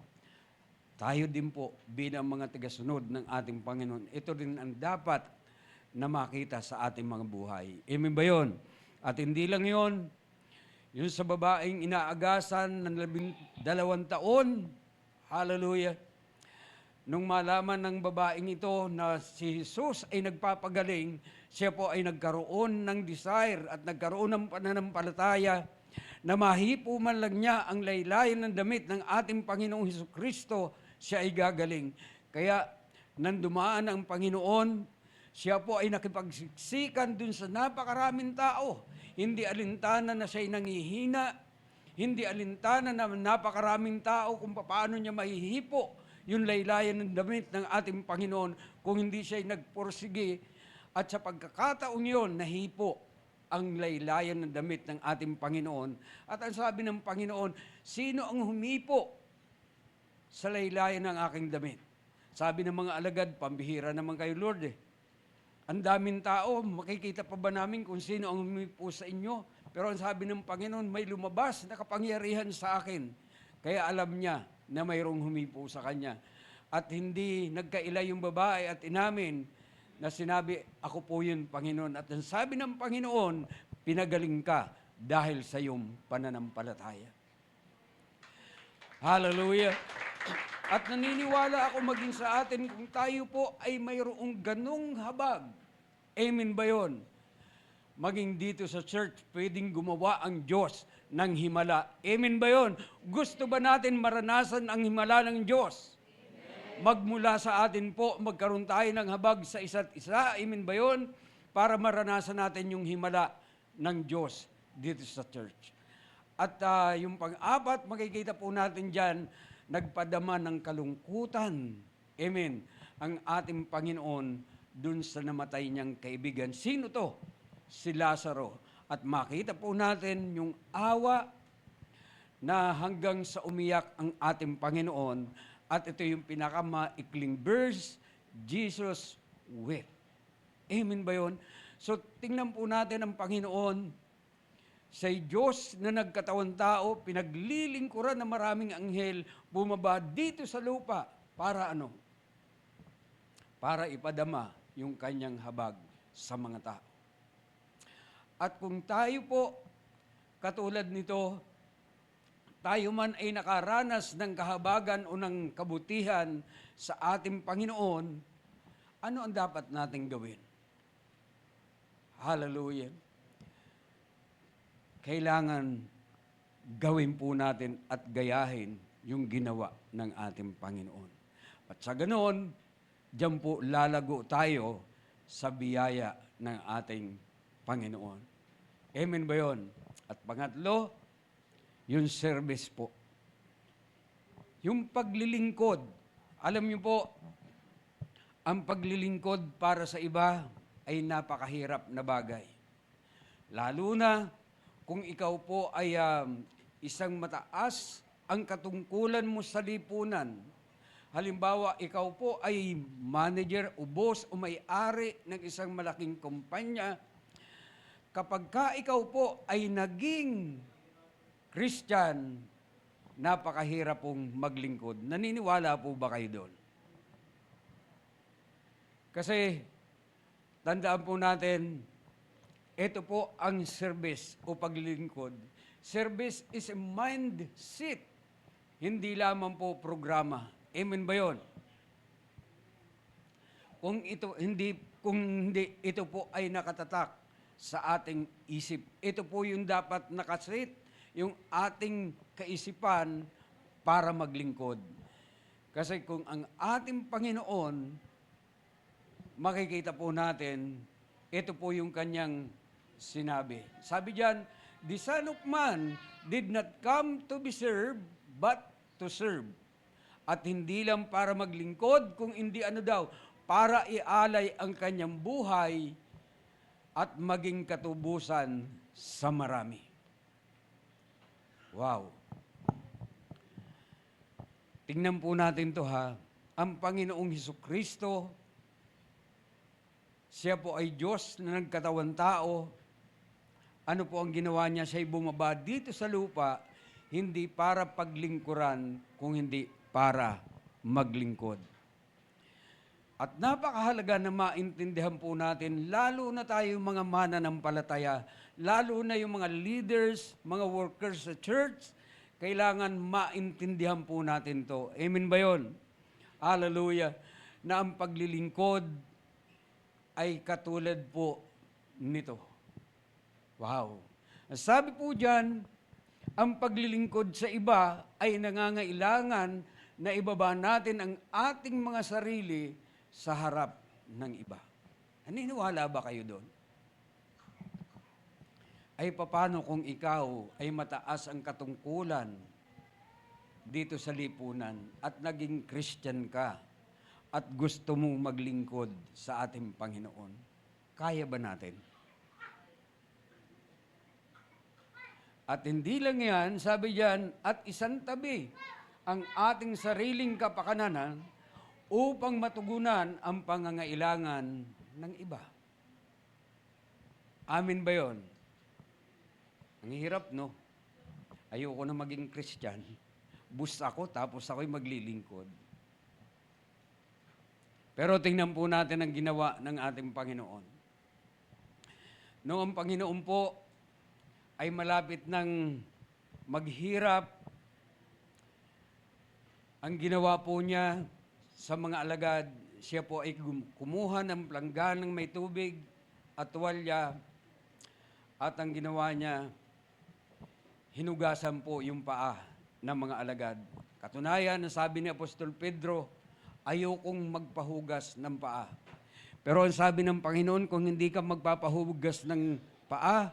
tayo din po bilang mga tagasunod ng ating Panginoon. Ito rin ang dapat na makita sa ating mga buhay. Amen ba yun? At hindi lang yun, yun sa babaeng inaagasan ng 12 taon, hallelujah, nung malaman ng babaeng ito na si Jesus ay nagpapagaling, siya po ay nagkaroon ng desire at nagkaroon ng pananampalataya na mahipo man lang niya ang laylayan ng damit ng ating Panginoong Hesukristo, siya ay gagaling. Kaya nang dumaan ang Panginoon, siya po ay nakipagsiksikan dun sa napakaraming tao. Hindi alintana na siya'y nangihina, hindi alintana na napakaraming tao kung paano niya mahihipo yung laylayan ng damit ng ating Panginoon kung hindi siya'y nagpursige. At sa pagkakataong yun, nahipo ang laylayan ng damit ng ating Panginoon. At ang sabi ng Panginoon, sino ang humipo sa laylayan ng aking damit? Sabi ng mga alagad, pambihira naman kayo, Lord eh. Ang daming tao, makikita pa ba namin kung sino ang humipo sa inyo? Pero ang sabi ng Panginoon, may lumabas na kapangyarihan sa akin. Kaya alam niya na mayroong humipo sa kanya. At hindi nagkaila yung babae at inamin na sinabi, ako po yun, Panginoon. At ang sabi ng Panginoon, pinagaling ka dahil sa iyong pananampalataya. Hallelujah! At naniniwala ako maging sa atin kung tayo po ay mayroong ganong habag. Amen ba yun? Maging dito sa church, pwedeng gumawa ang Diyos ng himala. Amen ba yun? Gusto ba natin maranasan ang himala ng Diyos? Amen. Magmula sa atin po, magkaroon tayo ng habag sa isa't isa. Amen ba yun? Para maranasan natin yung himala ng Diyos dito sa church. At yung pang-apat, makikita po natin dyan, nagpadama ng kalungkutan. Amen. Ang ating Panginoon dun sa namatay niyang kaibigan. Sino to? Si Lazaro. At makita po natin yung awa na hanggang sa umiyak ang ating Panginoon. At ito yung pinakamaikling verse, Jesus wept. Amen ba yun? So tingnan po natin ang Panginoon, sa Diyos na nagkatawan tao, pinaglilingkuran ng maraming anghel, bumaba dito sa lupa. Para ano? Para ipadama yung kanyang habag sa mga tao. At kung tayo po, katulad nito, tayo man ay nakaranas ng kahabagan o ng kabutihan sa ating Panginoon, ano ang dapat nating gawin? Hallelujah! Kailangan gawin po natin at gayahin yung ginawa ng ating Panginoon. At sa ganoon, diyan po lalago tayo sa biyaya ng ating Panginoon. Amen ba yun? At pangatlo, yung service po. Yung paglilingkod. Alam niyo po, ang paglilingkod para sa iba ay napakahirap na bagay. Lalo na kung ikaw po ay isang mataas ang katungkulan mo sa lipunan. Halimbawa, ikaw po ay manager o boss o may-ari ng isang malaking kumpanya. Kapag ka ikaw po ay naging Christian, napakahirap pong maglingkod. Naniniwala po ba kayo doon? Kasi, tandaan po natin, ito po ang service o paglilingkod. Service is a mindset, hindi lamang po programa. Amen ba yun? Kung hindi ito po ay nakatatak sa ating isip, ito po yung dapat nakasit, yung ating kaisipan para maglingkod. Kasi kung ang ating Panginoon, makikita po natin, ito po yung kanyang sinabi. Sabi diyan, the Son of Man did not come to be served, but to serve. At hindi lang para maglingkod, kung hindi ano daw, para ialay ang kanyang buhay at maging katubusan sa marami. Wow. Tingnan po natin to ha. Ang Panginoong Hesukristo, siya po ay Diyos na nagkatawan tao. Ano po ang ginawa niya? Siya'y bumaba dito sa lupa, hindi para paglingkuran, kung hindi para maglingkod. At napakahalaga na maintindihan po natin, lalo na tayo mga mananampalataya, lalo na yung mga leaders, mga workers sa church, kailangan maintindihan po natin to. Amen ba yun? Hallelujah. Na ang paglilingkod ay katulad po nito. Wow. Sabi po dyan, ang paglilingkod sa iba ay nangangailangan na ibaba natin ang ating mga sarili sa harap ng iba. Naniniwala ba kayo doon? Ay paano kung ikaw ay mataas ang katungkulan dito sa lipunan at naging Christian ka at gusto mong maglingkod sa ating Panginoon? Kaya ba natin? At hindi lang yan, sabi diyan, at isantabi ang ating sariling kapakananan upang matugunan ang pangangailangan ng iba. Amin ba yun? Ang hirap, no? Ayoko na maging Christian. Bus ako, tapos ako'y maglilingkod. Pero tingnan po natin ang ginawa ng ating Panginoon. Noong ang Panginoon po ay malapit ng maghirap, ang ginawa po niya sa mga alagad, siya po ay kumuha ng plangganang may tubig at tuwalya, at ang ginawa niya, hinugasan po yung paa ng mga alagad. Katunayan, sabi ni Apostol Pedro, ayokong magpahugas ng paa. Pero ang sabi ng Panginoon, kung hindi ka magpapahugas ng paa,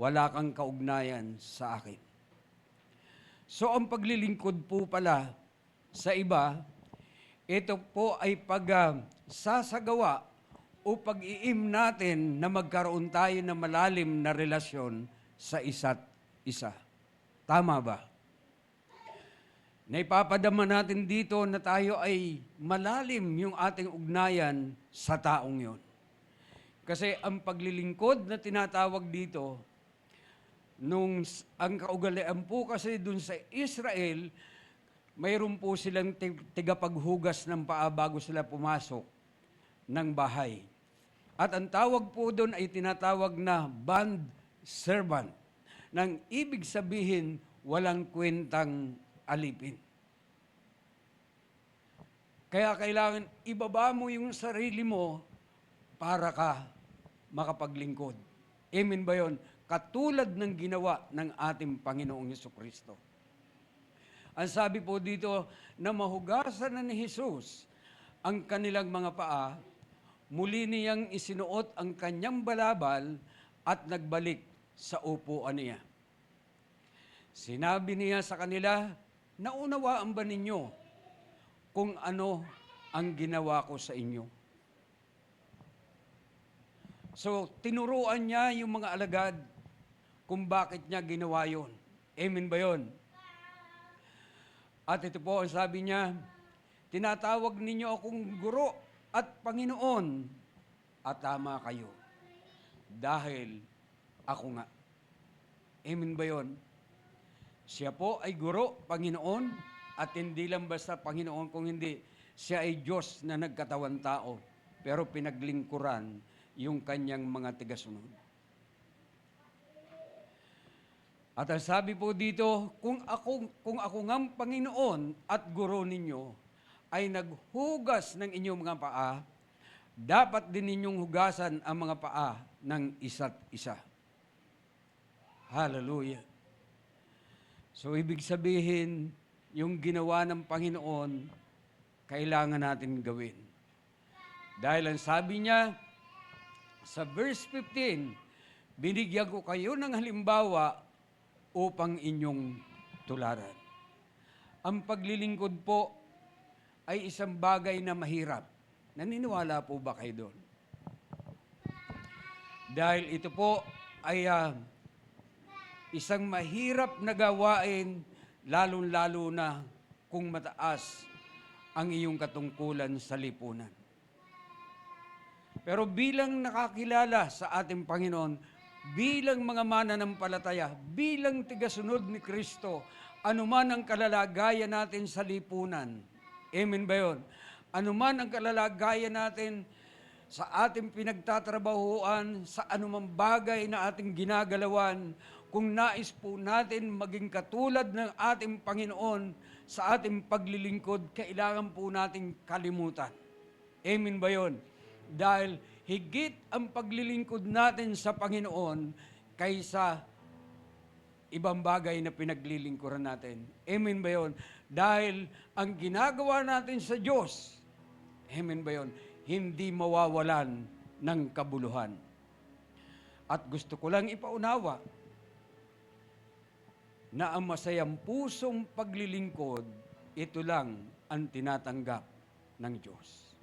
wala kang kaugnayan sa akin. So ang paglilingkod po pala sa iba, ito po ay pagsasagawa o pag-iim natin na magkaroon tayo ng malalim na relasyon sa isa't isa. Tama ba? Naipapadama natin dito na tayo ay malalim yung ating ugnayan sa taong yon. Kasi ang paglilingkod na tinatawag dito, ang kaugalian po kasi dun sa Israel, mayroon po silang tigapaghugas ng paa bago sila pumasok ng bahay. At ang tawag po doon ay tinatawag na bond servant. Nang ibig sabihin, walang kwentang alipin. Kaya kailangan ibaba mo yung sarili mo para ka makapaglingkod. Amen ba yun? katulad ng ginawa ng ating Panginoong Hesukristo. Ang sabi po dito na mahugasan na ni Jesus ang kanilang mga paa, muli niyang isinuot ang kanyang balabal at nagbalik sa upuan niya. Sinabi niya sa kanila, naunawaan ba ninyo kung ano ang ginawa ko sa inyo? So, tinuruan niya yung mga alagad kung bakit niya ginawa yun. Amen ba yun? At ito po ang sabi niya, tinatawag ninyo akong guro at Panginoon, at tama kayo. Dahil ako nga. Amen ba yun? Siya po ay guro, Panginoon, at hindi lang basta Panginoon, kung hindi, siya ay Diyos na nagkatawan tao, pero pinaglingkuran yung kanyang mga tigasunod. At ang sabi po dito, kung ako nga'ng Panginoon at guro ninyo ay naghugas ng inyong mga paa, dapat din ninyong hugasan ang mga paa ng isa't isa. Hallelujah. So, ibig sabihin, yung ginawa ng Panginoon, kailangan natin gawin. Dahil ang sabi niya, sa verse 15, binigyan ko kayo ng halimbawa upang inyong tularan. Ang paglilingkod po ay isang bagay na mahirap. Naniniwala po ba kayo doon? Dahil ito po ay isang mahirap na gawain, lalong-lalo na kung mataas ang iyong katungkulan sa lipunan. Pero bilang nakakilala sa ating Panginoon, bilang mga mananampalataya, bilang tigasunod ni Kristo, anuman ang kalalagayan natin sa lipunan, amen ba yun? Anuman ang kalalagayan natin sa ating pinagtatrabahuan, sa anumang bagay na ating ginagalawan, kung nais po natin maging katulad ng ating Panginoon sa ating paglilingkod, kailangan po nating kalimutan. Amen ba yun? Dahil higit ang paglilingkod natin sa Panginoon kaysa ibang bagay na pinaglilingkuran natin. Amen ba yun? Dahil ang ginagawa natin sa Diyos, amen ba yun? Hindi mawawalan ng kabuluhan. At gusto ko lang ipaunawa na ang masayang pusong paglilingkod, ito lang ang tinatanggap ng Diyos.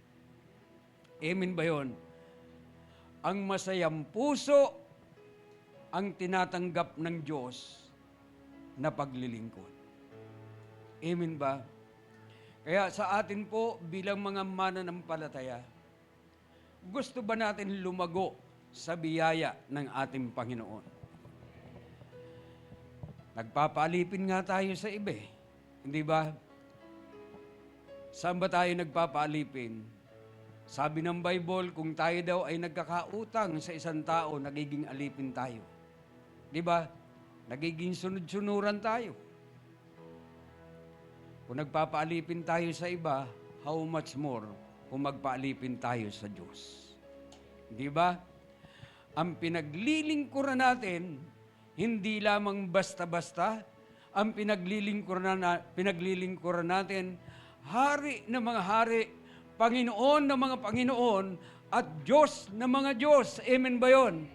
Amen ba yun? Ang masayang puso ang tinatanggap ng Diyos na paglilingkod. Amen ba? Kaya sa atin po bilang mga mananampalataya, gusto ba natin lumago sa biyaya ng ating Panginoon? Nagpapaalipin nga tayo sa iba, hindi ba? Saan ba tayo nagpapaalipin? Sabi ng Bible, kung tayo daw ay nagkakautang sa isang tao, nagiging alipin tayo. Di ba? Nagiging sunod-sunuran tayo. Kung nagpapaalipin tayo sa iba, how much more kung magpaalipin tayo sa Diyos? Di ba? Ang pinaglilingkuran natin, hindi lamang basta-basta, ang pinaglilingkuran natin, hari ng mga hari, Panginoon ng mga Panginoon, at Diyos ng mga Diyos. Amen ba yun?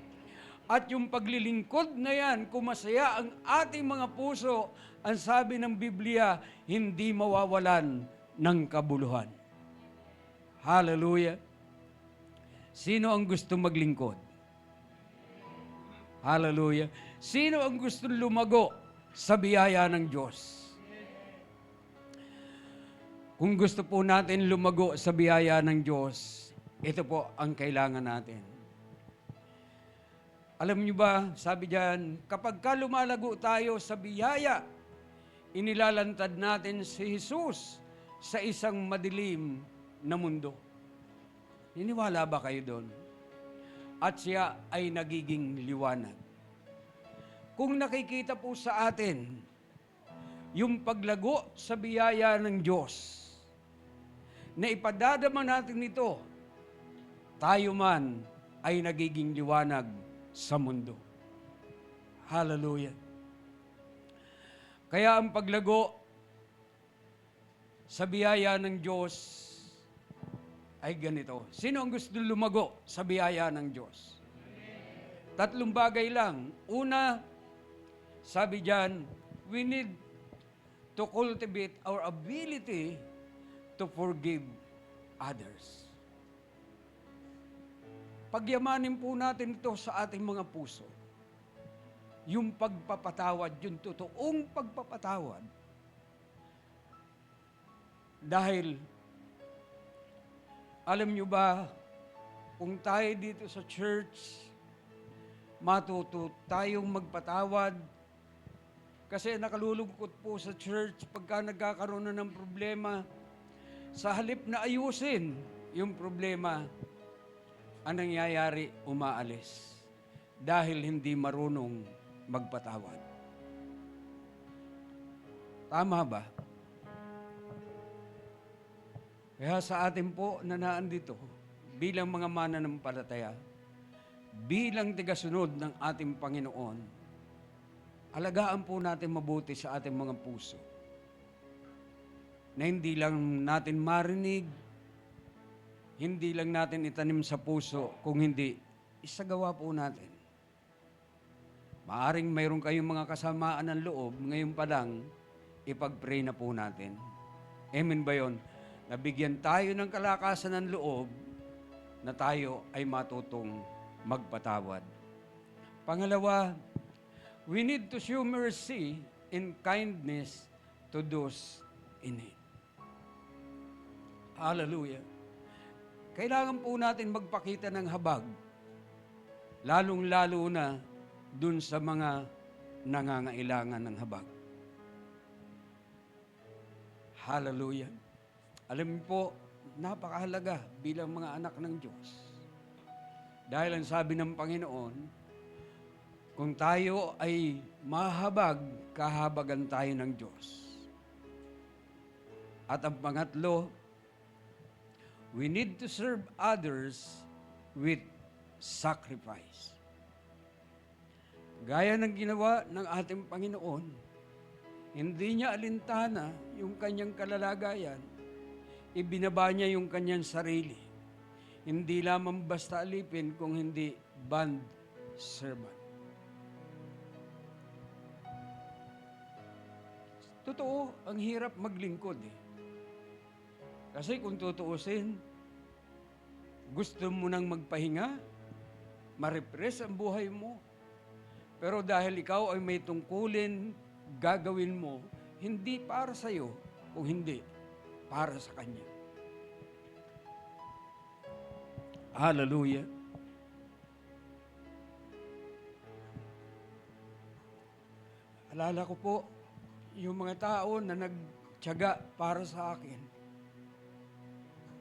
At yung paglilingkod na yan, kung masaya ang ating mga puso, ang sabi ng Biblia, hindi mawawalan ng kabuluhan. Hallelujah! Sino ang gusto maglingkod? Hallelujah! Sino ang gusto lumago sa biyaya ng Diyos? Kung gusto po natin lumago sa biyaya ng Diyos, ito po ang kailangan natin. Alam niyo ba, sabi diyan, kapag ka lumalago tayo sa biyaya, inilalantad natin si Jesus sa isang madilim na mundo. Niniwala ba kayo doon? At siya ay nagiging liwanag. Kung nakikita po sa atin, yung paglago sa biyaya ng Diyos, na ipadadama natin ito, tayo man ay nagiging liwanag sa mundo. Hallelujah. Kaya ang paglago sa biyaya ng Diyos ay ganito. Sino ang gusto lumago sa biyaya ng Diyos? Tatlong bagay lang. Una, sabi diyan, we need to cultivate our ability to forgive others. Pagyamanin po natin ito sa ating mga puso. Yung pagpapatawad, yung totoong pagpapatawad. Dahil, alam nyo ba, kung tayo dito sa church, matuto tayong magpatawad, kasi nakalulungkot po sa church pagka nagkakaroon na ng problema, sa halip na ayusin yung problema, ang nangyayari, umaalis. Dahil hindi marunong magpatawad. Tama ba? Kaya sa atin po na naandito, bilang mga mananampalataya, bilang tigasunod ng ating Panginoon, alagaan po natin mabuti sa ating mga puso. Na hindi lang natin marinig, hindi lang natin itanim sa puso, kung hindi, isagawa po natin. Maaring mayroon kayong mga kasamaan ng loob, ngayon pa lang, ipag-pray na po natin. Amen ba yun? Nabigyan tayo ng kalakasan ng loob na tayo ay matutong magpatawad. Pangalawa, we need to show mercy and kindness to those in need. Hallelujah. Kailangan po natin magpakita ng habag, lalong-lalo na dun sa mga nangangailangan ng habag. Hallelujah. Alam niyo po, napakahalaga bilang mga anak ng Diyos. Dahil ang sabi ng Panginoon, kung tayo ay mahabag, kahabagan tayo ng Diyos. At ang pangatlo, we need to serve others with sacrifice. Gaya ng ginawa ng ating Panginoon, hindi niya alintana yung kanyang kalalagayan, ibinaba niya yung kanyang sarili. Hindi lamang basta alipin, kung hindi bond servant. Totoo, ang hirap maglingkod eh. Kasi kung tutuusin, gusto mo nang magpahinga, ma-refresh ang buhay mo. Pero dahil ikaw ay may tungkulin, gagawin mo, hindi para sa'yo, kung hindi para sa Kanya. Hallelujah. Alala ko po, yung mga tao na nagtiyaga para sa akin.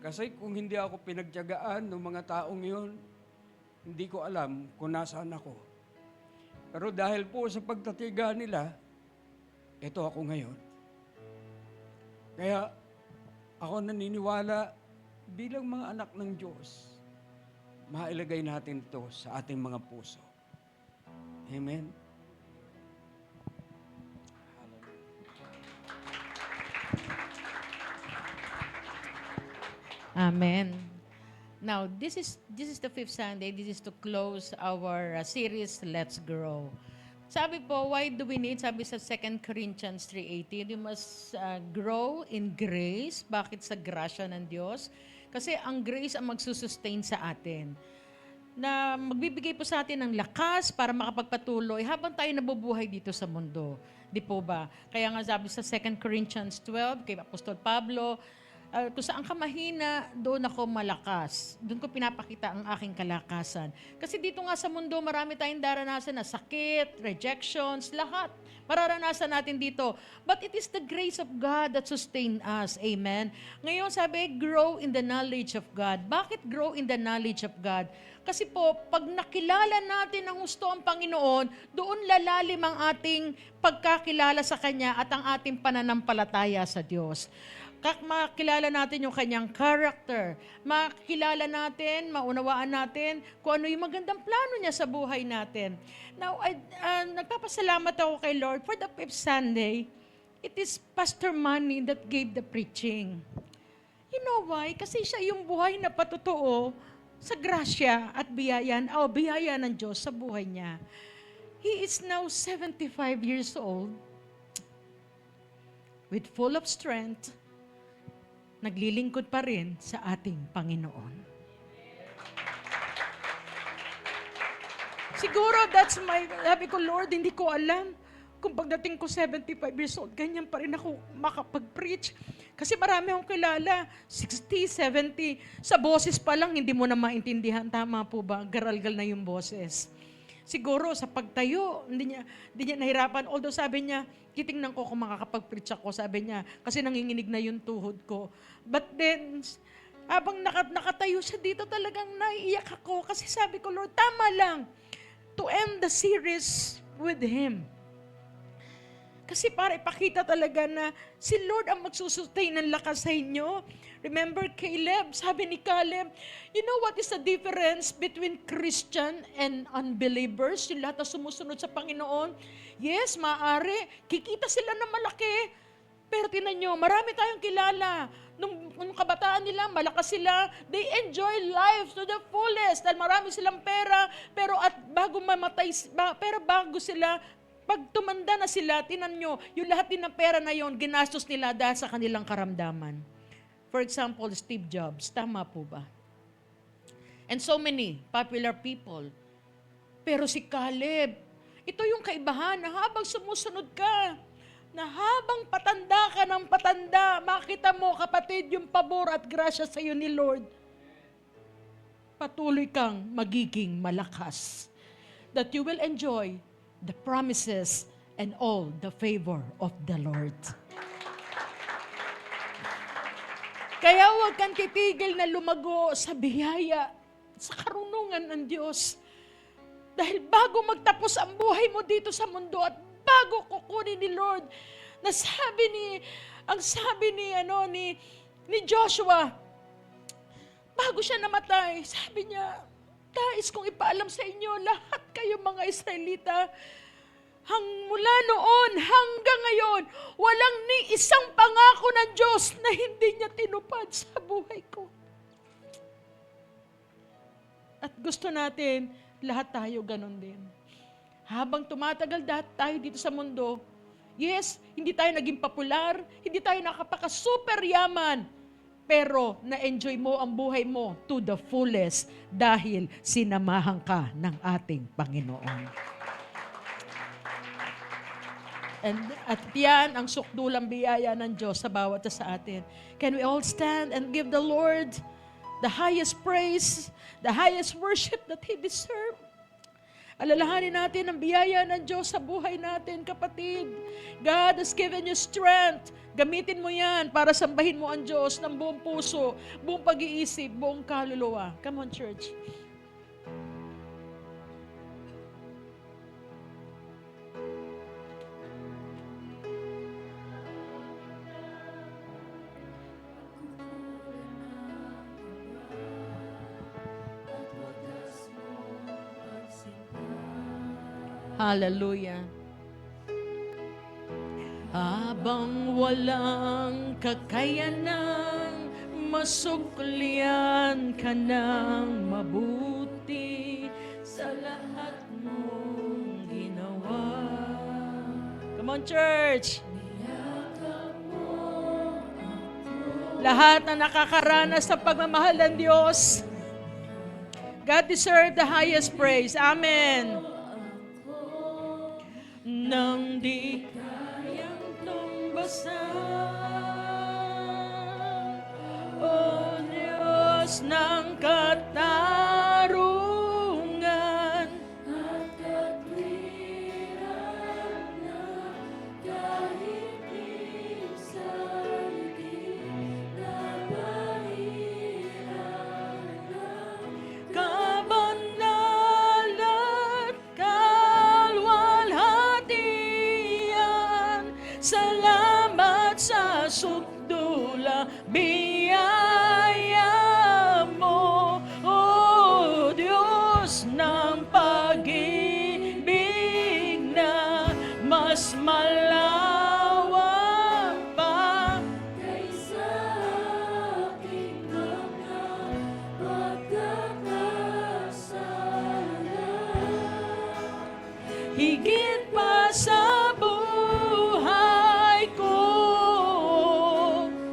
Kasi kung hindi ako pinagtiyagaan ng mga taong yun, hindi ko alam kung nasaan ako. Pero dahil po sa pagtatiyaga nila, ito ako ngayon. Kaya ako naniniwala bilang mga anak ng Diyos, mailagay natin ito sa ating mga puso. Amen. Amen. Now, this is the fifth Sunday. This is to close our series, Let's Grow. Sabi po, why do we need? Sabi sa 2 Corinthians 3:18, you must grow in grace. Bakit sa grasya ng Diyos? Kasi ang grace ang magsusustain sa atin. Na magbibigay po sa atin ng lakas para makapagpatuloy habang tayo nabubuhay dito sa mundo. Di po ba? Kaya nga sabi sa 2 Corinthians 12, kay Apostol Pablo, kung saan ka mahina, doon ako malakas. Doon ko pinapakita ang aking kalakasan. Kasi dito nga sa mundo, marami tayong daranasan na sakit, rejections, lahat. Mararanasan natin dito. But it is the grace of God that sustain us. Amen? Ngayon sabi, grow in the knowledge of God. Bakit grow in the knowledge of God? Kasi po, pag nakilala natin ang gusto ang Panginoon, doon lalalim ang ating pagkakilala sa Kanya at ang ating pananampalataya sa Diyos. Makilala makilala natin yung kanyang character, makilala natin, maunawaan natin kung ano yung magandang plano niya sa buhay natin. Now, nagpapasalamat ako kay Lord for the 5th Sunday. It is Pastor Manny that gave the preaching. You know why? Kasi siya yung buhay na patotoo sa grasya at biyaya ng Diyos sa buhay niya. He is now 75 years old, with full of strength, naglilingkod pa rin sa ating Panginoon. Siguro sabi ko, Lord, hindi ko alam kung pagdating ko 75 years old, ganyan pa rin ako makapag-preach. Kasi marami akong kilala, 60, 70, sa boses pa lang, hindi mo na maintindihan. Tama po ba? Garalgal na yung boses. Siguro sa pagtayo, hindi niya nahirapan. Although sabi niya, titingnan ko kung makakapag-preach ako, sabi niya, kasi nanginginig na yung tuhod ko. But then, habang nakatayo siya dito, talagang naiiyak ako. Kasi sabi ko, Lord, tama lang to end the series with Him. Kasi para ipakita talaga na si Lord ang magsusustain ng lakas sa inyo. Remember Caleb? Sabi ni Caleb, you know what is the difference between Christian and unbelievers? Yung lahat na sumusunod sa Panginoon. Yes, maaari. Kikita sila na malaki. Pero tinan nyo, marami tayong kilala. Nung kabataan nila, malakas sila. They enjoy life to the fullest. Dahil marami silang pera. Pero bago sila, pag tumanda na sila, tinan nyo, yung lahat din ng pera na yon, ginastos nila dahil sa kanilang karamdaman. For example, Steve Jobs, tama po ba? And so many popular people. Pero si Caleb, ito yung kaibahan na habang sumusunod ka, na habang patanda ka ng patanda, makita mo, kapatid, yung pabor at grasya sa iyo ni Lord, patuloy kang magiging malakas. That you will enjoy the promises and all the favor of the Lord. Kaya huwag kang titigil na lumago sa biyaya, sa karunungan ng Diyos. Dahil bago magtapos ang buhay mo dito sa mundo at bago kukunin ni Lord, ang sabi ni Joshua, bago siya namatay, sabi niya, nais kong ipaalam sa inyo, lahat kayo mga Israelita, mula noon hanggang ngayon, walang ni isang pangako ng Diyos na hindi niya tinupad sa buhay ko. At gusto natin, lahat tayo ganun din. Habang tumatagal tayo dito sa mundo, yes, hindi tayo naging popular, hindi tayo nakapaka-super yaman, pero na-enjoy mo ang buhay mo to the fullest dahil sinamahan ka ng ating Panginoon. At yan ang sukdulang biyaya ng Diyos sa bawat sa atin. Can we all stand and give the Lord the highest praise, the highest worship that He deserves? Alalahanin natin ang biyaya ng Diyos sa buhay natin, kapatid. God has given you strength. Gamitin mo yan para sambahin mo ang Diyos ng buong puso, buong pag-iisip, buong kaluluwa. Come on, church. Hallelujah. Habang walang kakayanan, masuklian ka ng mabuti sa lahat mong ginawa. Come on, church. Lahat na nakakaranas sa pagmamahal ng Diyos, God deserves the highest praise. Amen. Nang di kayang tumbasan, O Diyos ng katarungan at katwiran na daigdig sa ligid na bahiran ng kabanal at kalwalhatian. Salamat sa sukdulang biyaya mo, O Diyos ng pag-ibig na mas malawak pa. Kaysa aking mga pagkakasala. Higit pa sa buhay ko.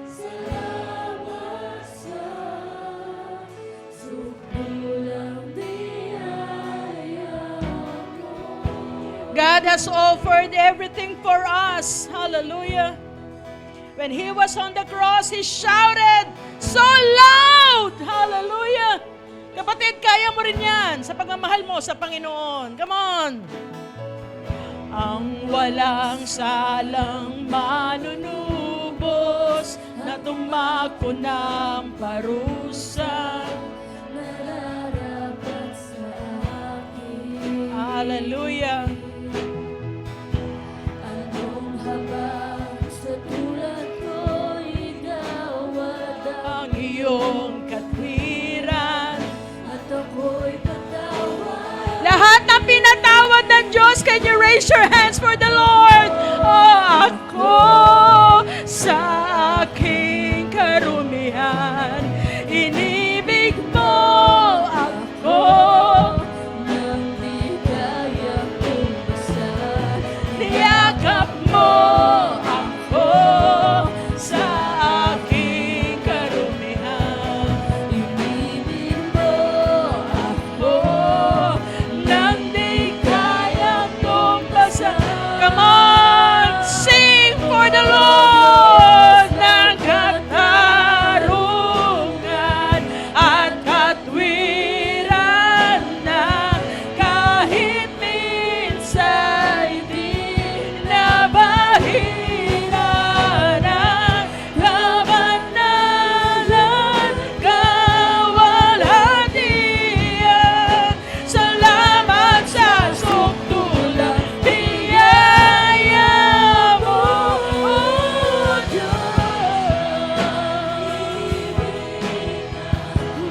Salamat sa sukulang biyaya mo. God has offered everything for us. Hallelujah. When He was on the cross, He shouted so loud. Hallelujah. Kapatid, kaya mo rin yan sa pagmamahal mo sa Panginoon. Come on. Ang walang salang manunubos na tumako ng parusa. Nararapat sa akin. Hallelujah. Anong habang sa tulad ko'y gawadan Ang iyong katwiran. at ako'y patawad. Lahat ng pinatawad ng Diyos, can you raise your hands for the Lord? Oh, ako sa aking karumihan, inibig mo ako. Nang di kaya umasan, Niyakap mo ako sa aking karumihan. inibig mo ako. Nang di kayang tumpasan. Come on, sing for the Lord ng katarungan at katwiran na kahit minsa'y di nabahiran ang kabanalan kawalhatian. Salamat sa sukdulang biyaya mo, O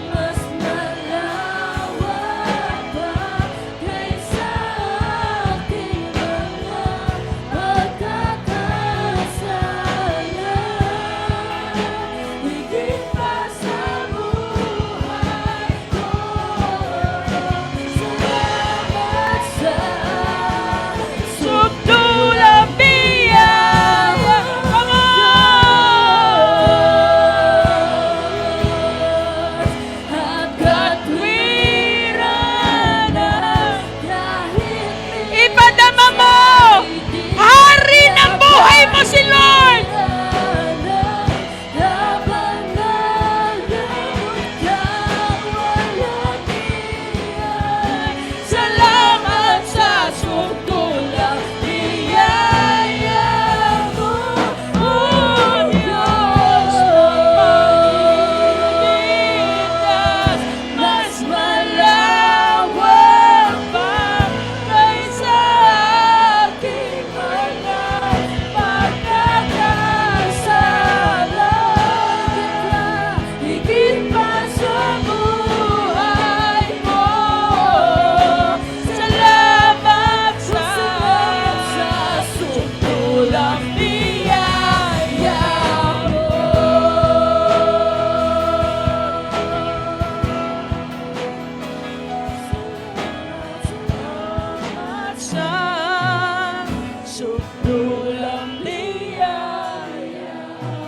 Mas malawak pa kaysa aking mga pagkakasala. Higit pa sa buhay ko. Salamat sa sukdulang biyaya. Come on! at Katwiran na kahit ipadama mo, Hari ng buhay mo si Lord. Salamat sa sukdulang biyaya mo, O Diyos ng pag-ibig, mas malawak pa kaysa aking mga pagkakasala. Higit pa sa buhay mo. Salamat sa sukdulang biyaya mo. Salamat sa sukdulang biyaya mo.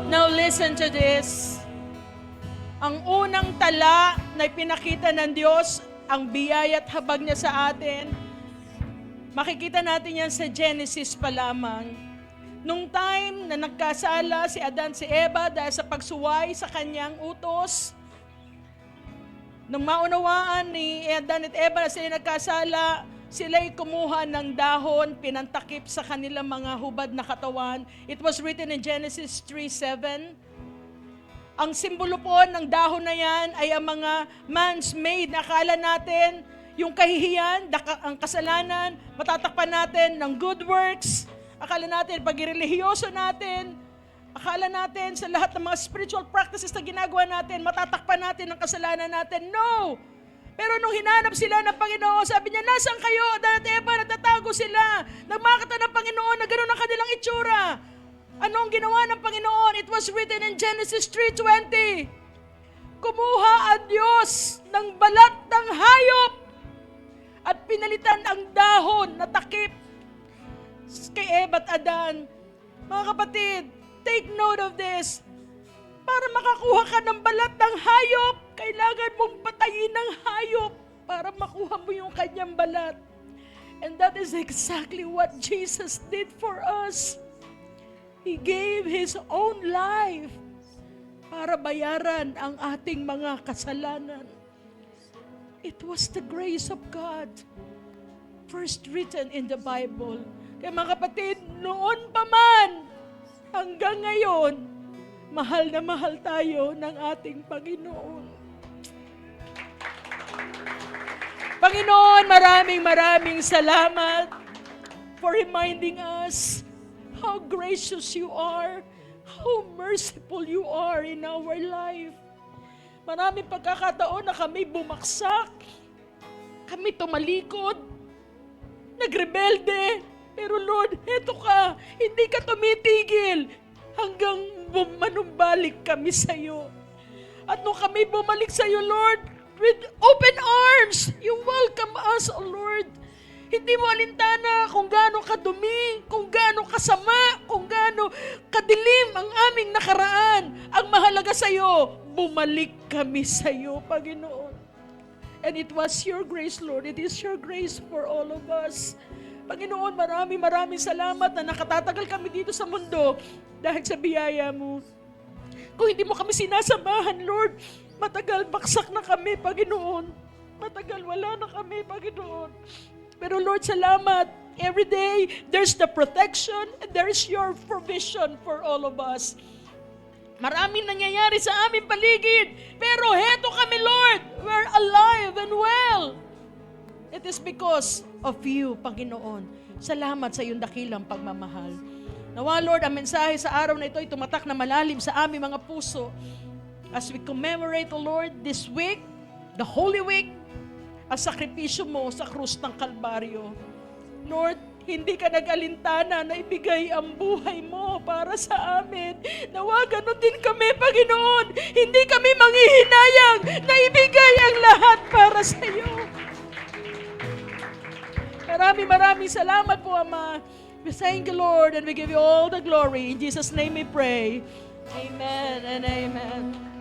Now listen to this. Ang unang tala na ipinakita ng Diyos, ang biyaya at habag niya sa atin, makikita natin yan sa Genesis pa lamang. Nung time na nagkasala si Adan si Eva dahil sa pagsuway sa kanyang utos, nung maunawaan ni Adan at Eva na sila nagkasala, sila'y kumuha ng dahon, pinantakip sa kanilang mga hubad na katawan. It was written in Genesis 3:7. Ang simbolo po ng dahon na yan ay ang mga man's made. Akala natin yung kahihiyan, ang kasalanan, matatakpan natin ng good works. Akala natin pag irelihiyoso natin, Akala natin sa lahat ng mga spiritual practices na ginagawa natin, matatakpan natin ang kasalanan natin. No! Pero nung hinanap sila ng Panginoon, sabi niya, nasaan kayo? Adán at Eva, nagtatago sila. Nagmakita ng Panginoon na gano'n ang kanilang itsura. Anong ginawa ng Panginoon? It was written in Genesis 3:20. Kumuha ang Diyos ng balat ng hayop at pinalitan ang dahon na takip kay Eva at Adan. Mga kapatid, take note of this. Para makakuha ka ng balat ng hayop, kailangan mong patayin ng hayop para makuha mo yung kanyang balat. And that is exactly what Jesus did for us. He gave His own life para bayaran ang ating mga kasalanan. It was the grace of God first written in the Bible. Kaya mga kapatid, noon pa man, hanggang ngayon, mahal na mahal tayo ng ating Panginoon. Panginoon, maraming salamat for reminding us how gracious you are, how merciful you are in our life. Maraming pagkakataon na kami bumaksak, kami tumalikod, nagrebelde, pero Lord, eto ka, hindi ka tumitigil hanggang manumbalik kami sa iyo. At nung kami bumalik sa iyo, Lord, with open arms, you welcome us, O Lord. Hindi mo alintana kung gaano kadumi, kung gaano kasama, kung gaano kadilim ang aming nakaraan. Ang mahalaga sa iyo, bumalik kami sa iyo, Panginoon. And it was your grace, Lord. It is your grace for all of us. Panginoon, maraming salamat na nakatatagal kami dito sa mundo dahil sa biyaya mo. Kung hindi mo kami sinasamahan, Lord, matagal baksak na kami, Panginoon. Matagal wala na kami, Panginoon. Pero Lord, salamat. Every day, there's the protection and there is your provision for all of us. Maraming nangyayari sa aming paligid. Pero heto kami, Lord. We're alive and well. It is because of you, Panginoon. Salamat sa iyong dakilang pagmamahal. Nawa, Lord, ang mensahe sa araw na ito ay tumatak na malalim sa aming mga puso. As we commemorate, O Lord, this week, the Holy Week, ang sakripisyo mo sa krus ng Kalbaryo. Lord, hindi ka nag-alintana na ibigay ang buhay mo para sa amin. Nawa, ganun din kami, Panginoon. Hindi kami manghihinayang na ibigay ang lahat para sa iyo. Maraming salamat po, Ama. We thank you, Lord, and we give you all the glory. In Jesus' name we pray. Amen and amen.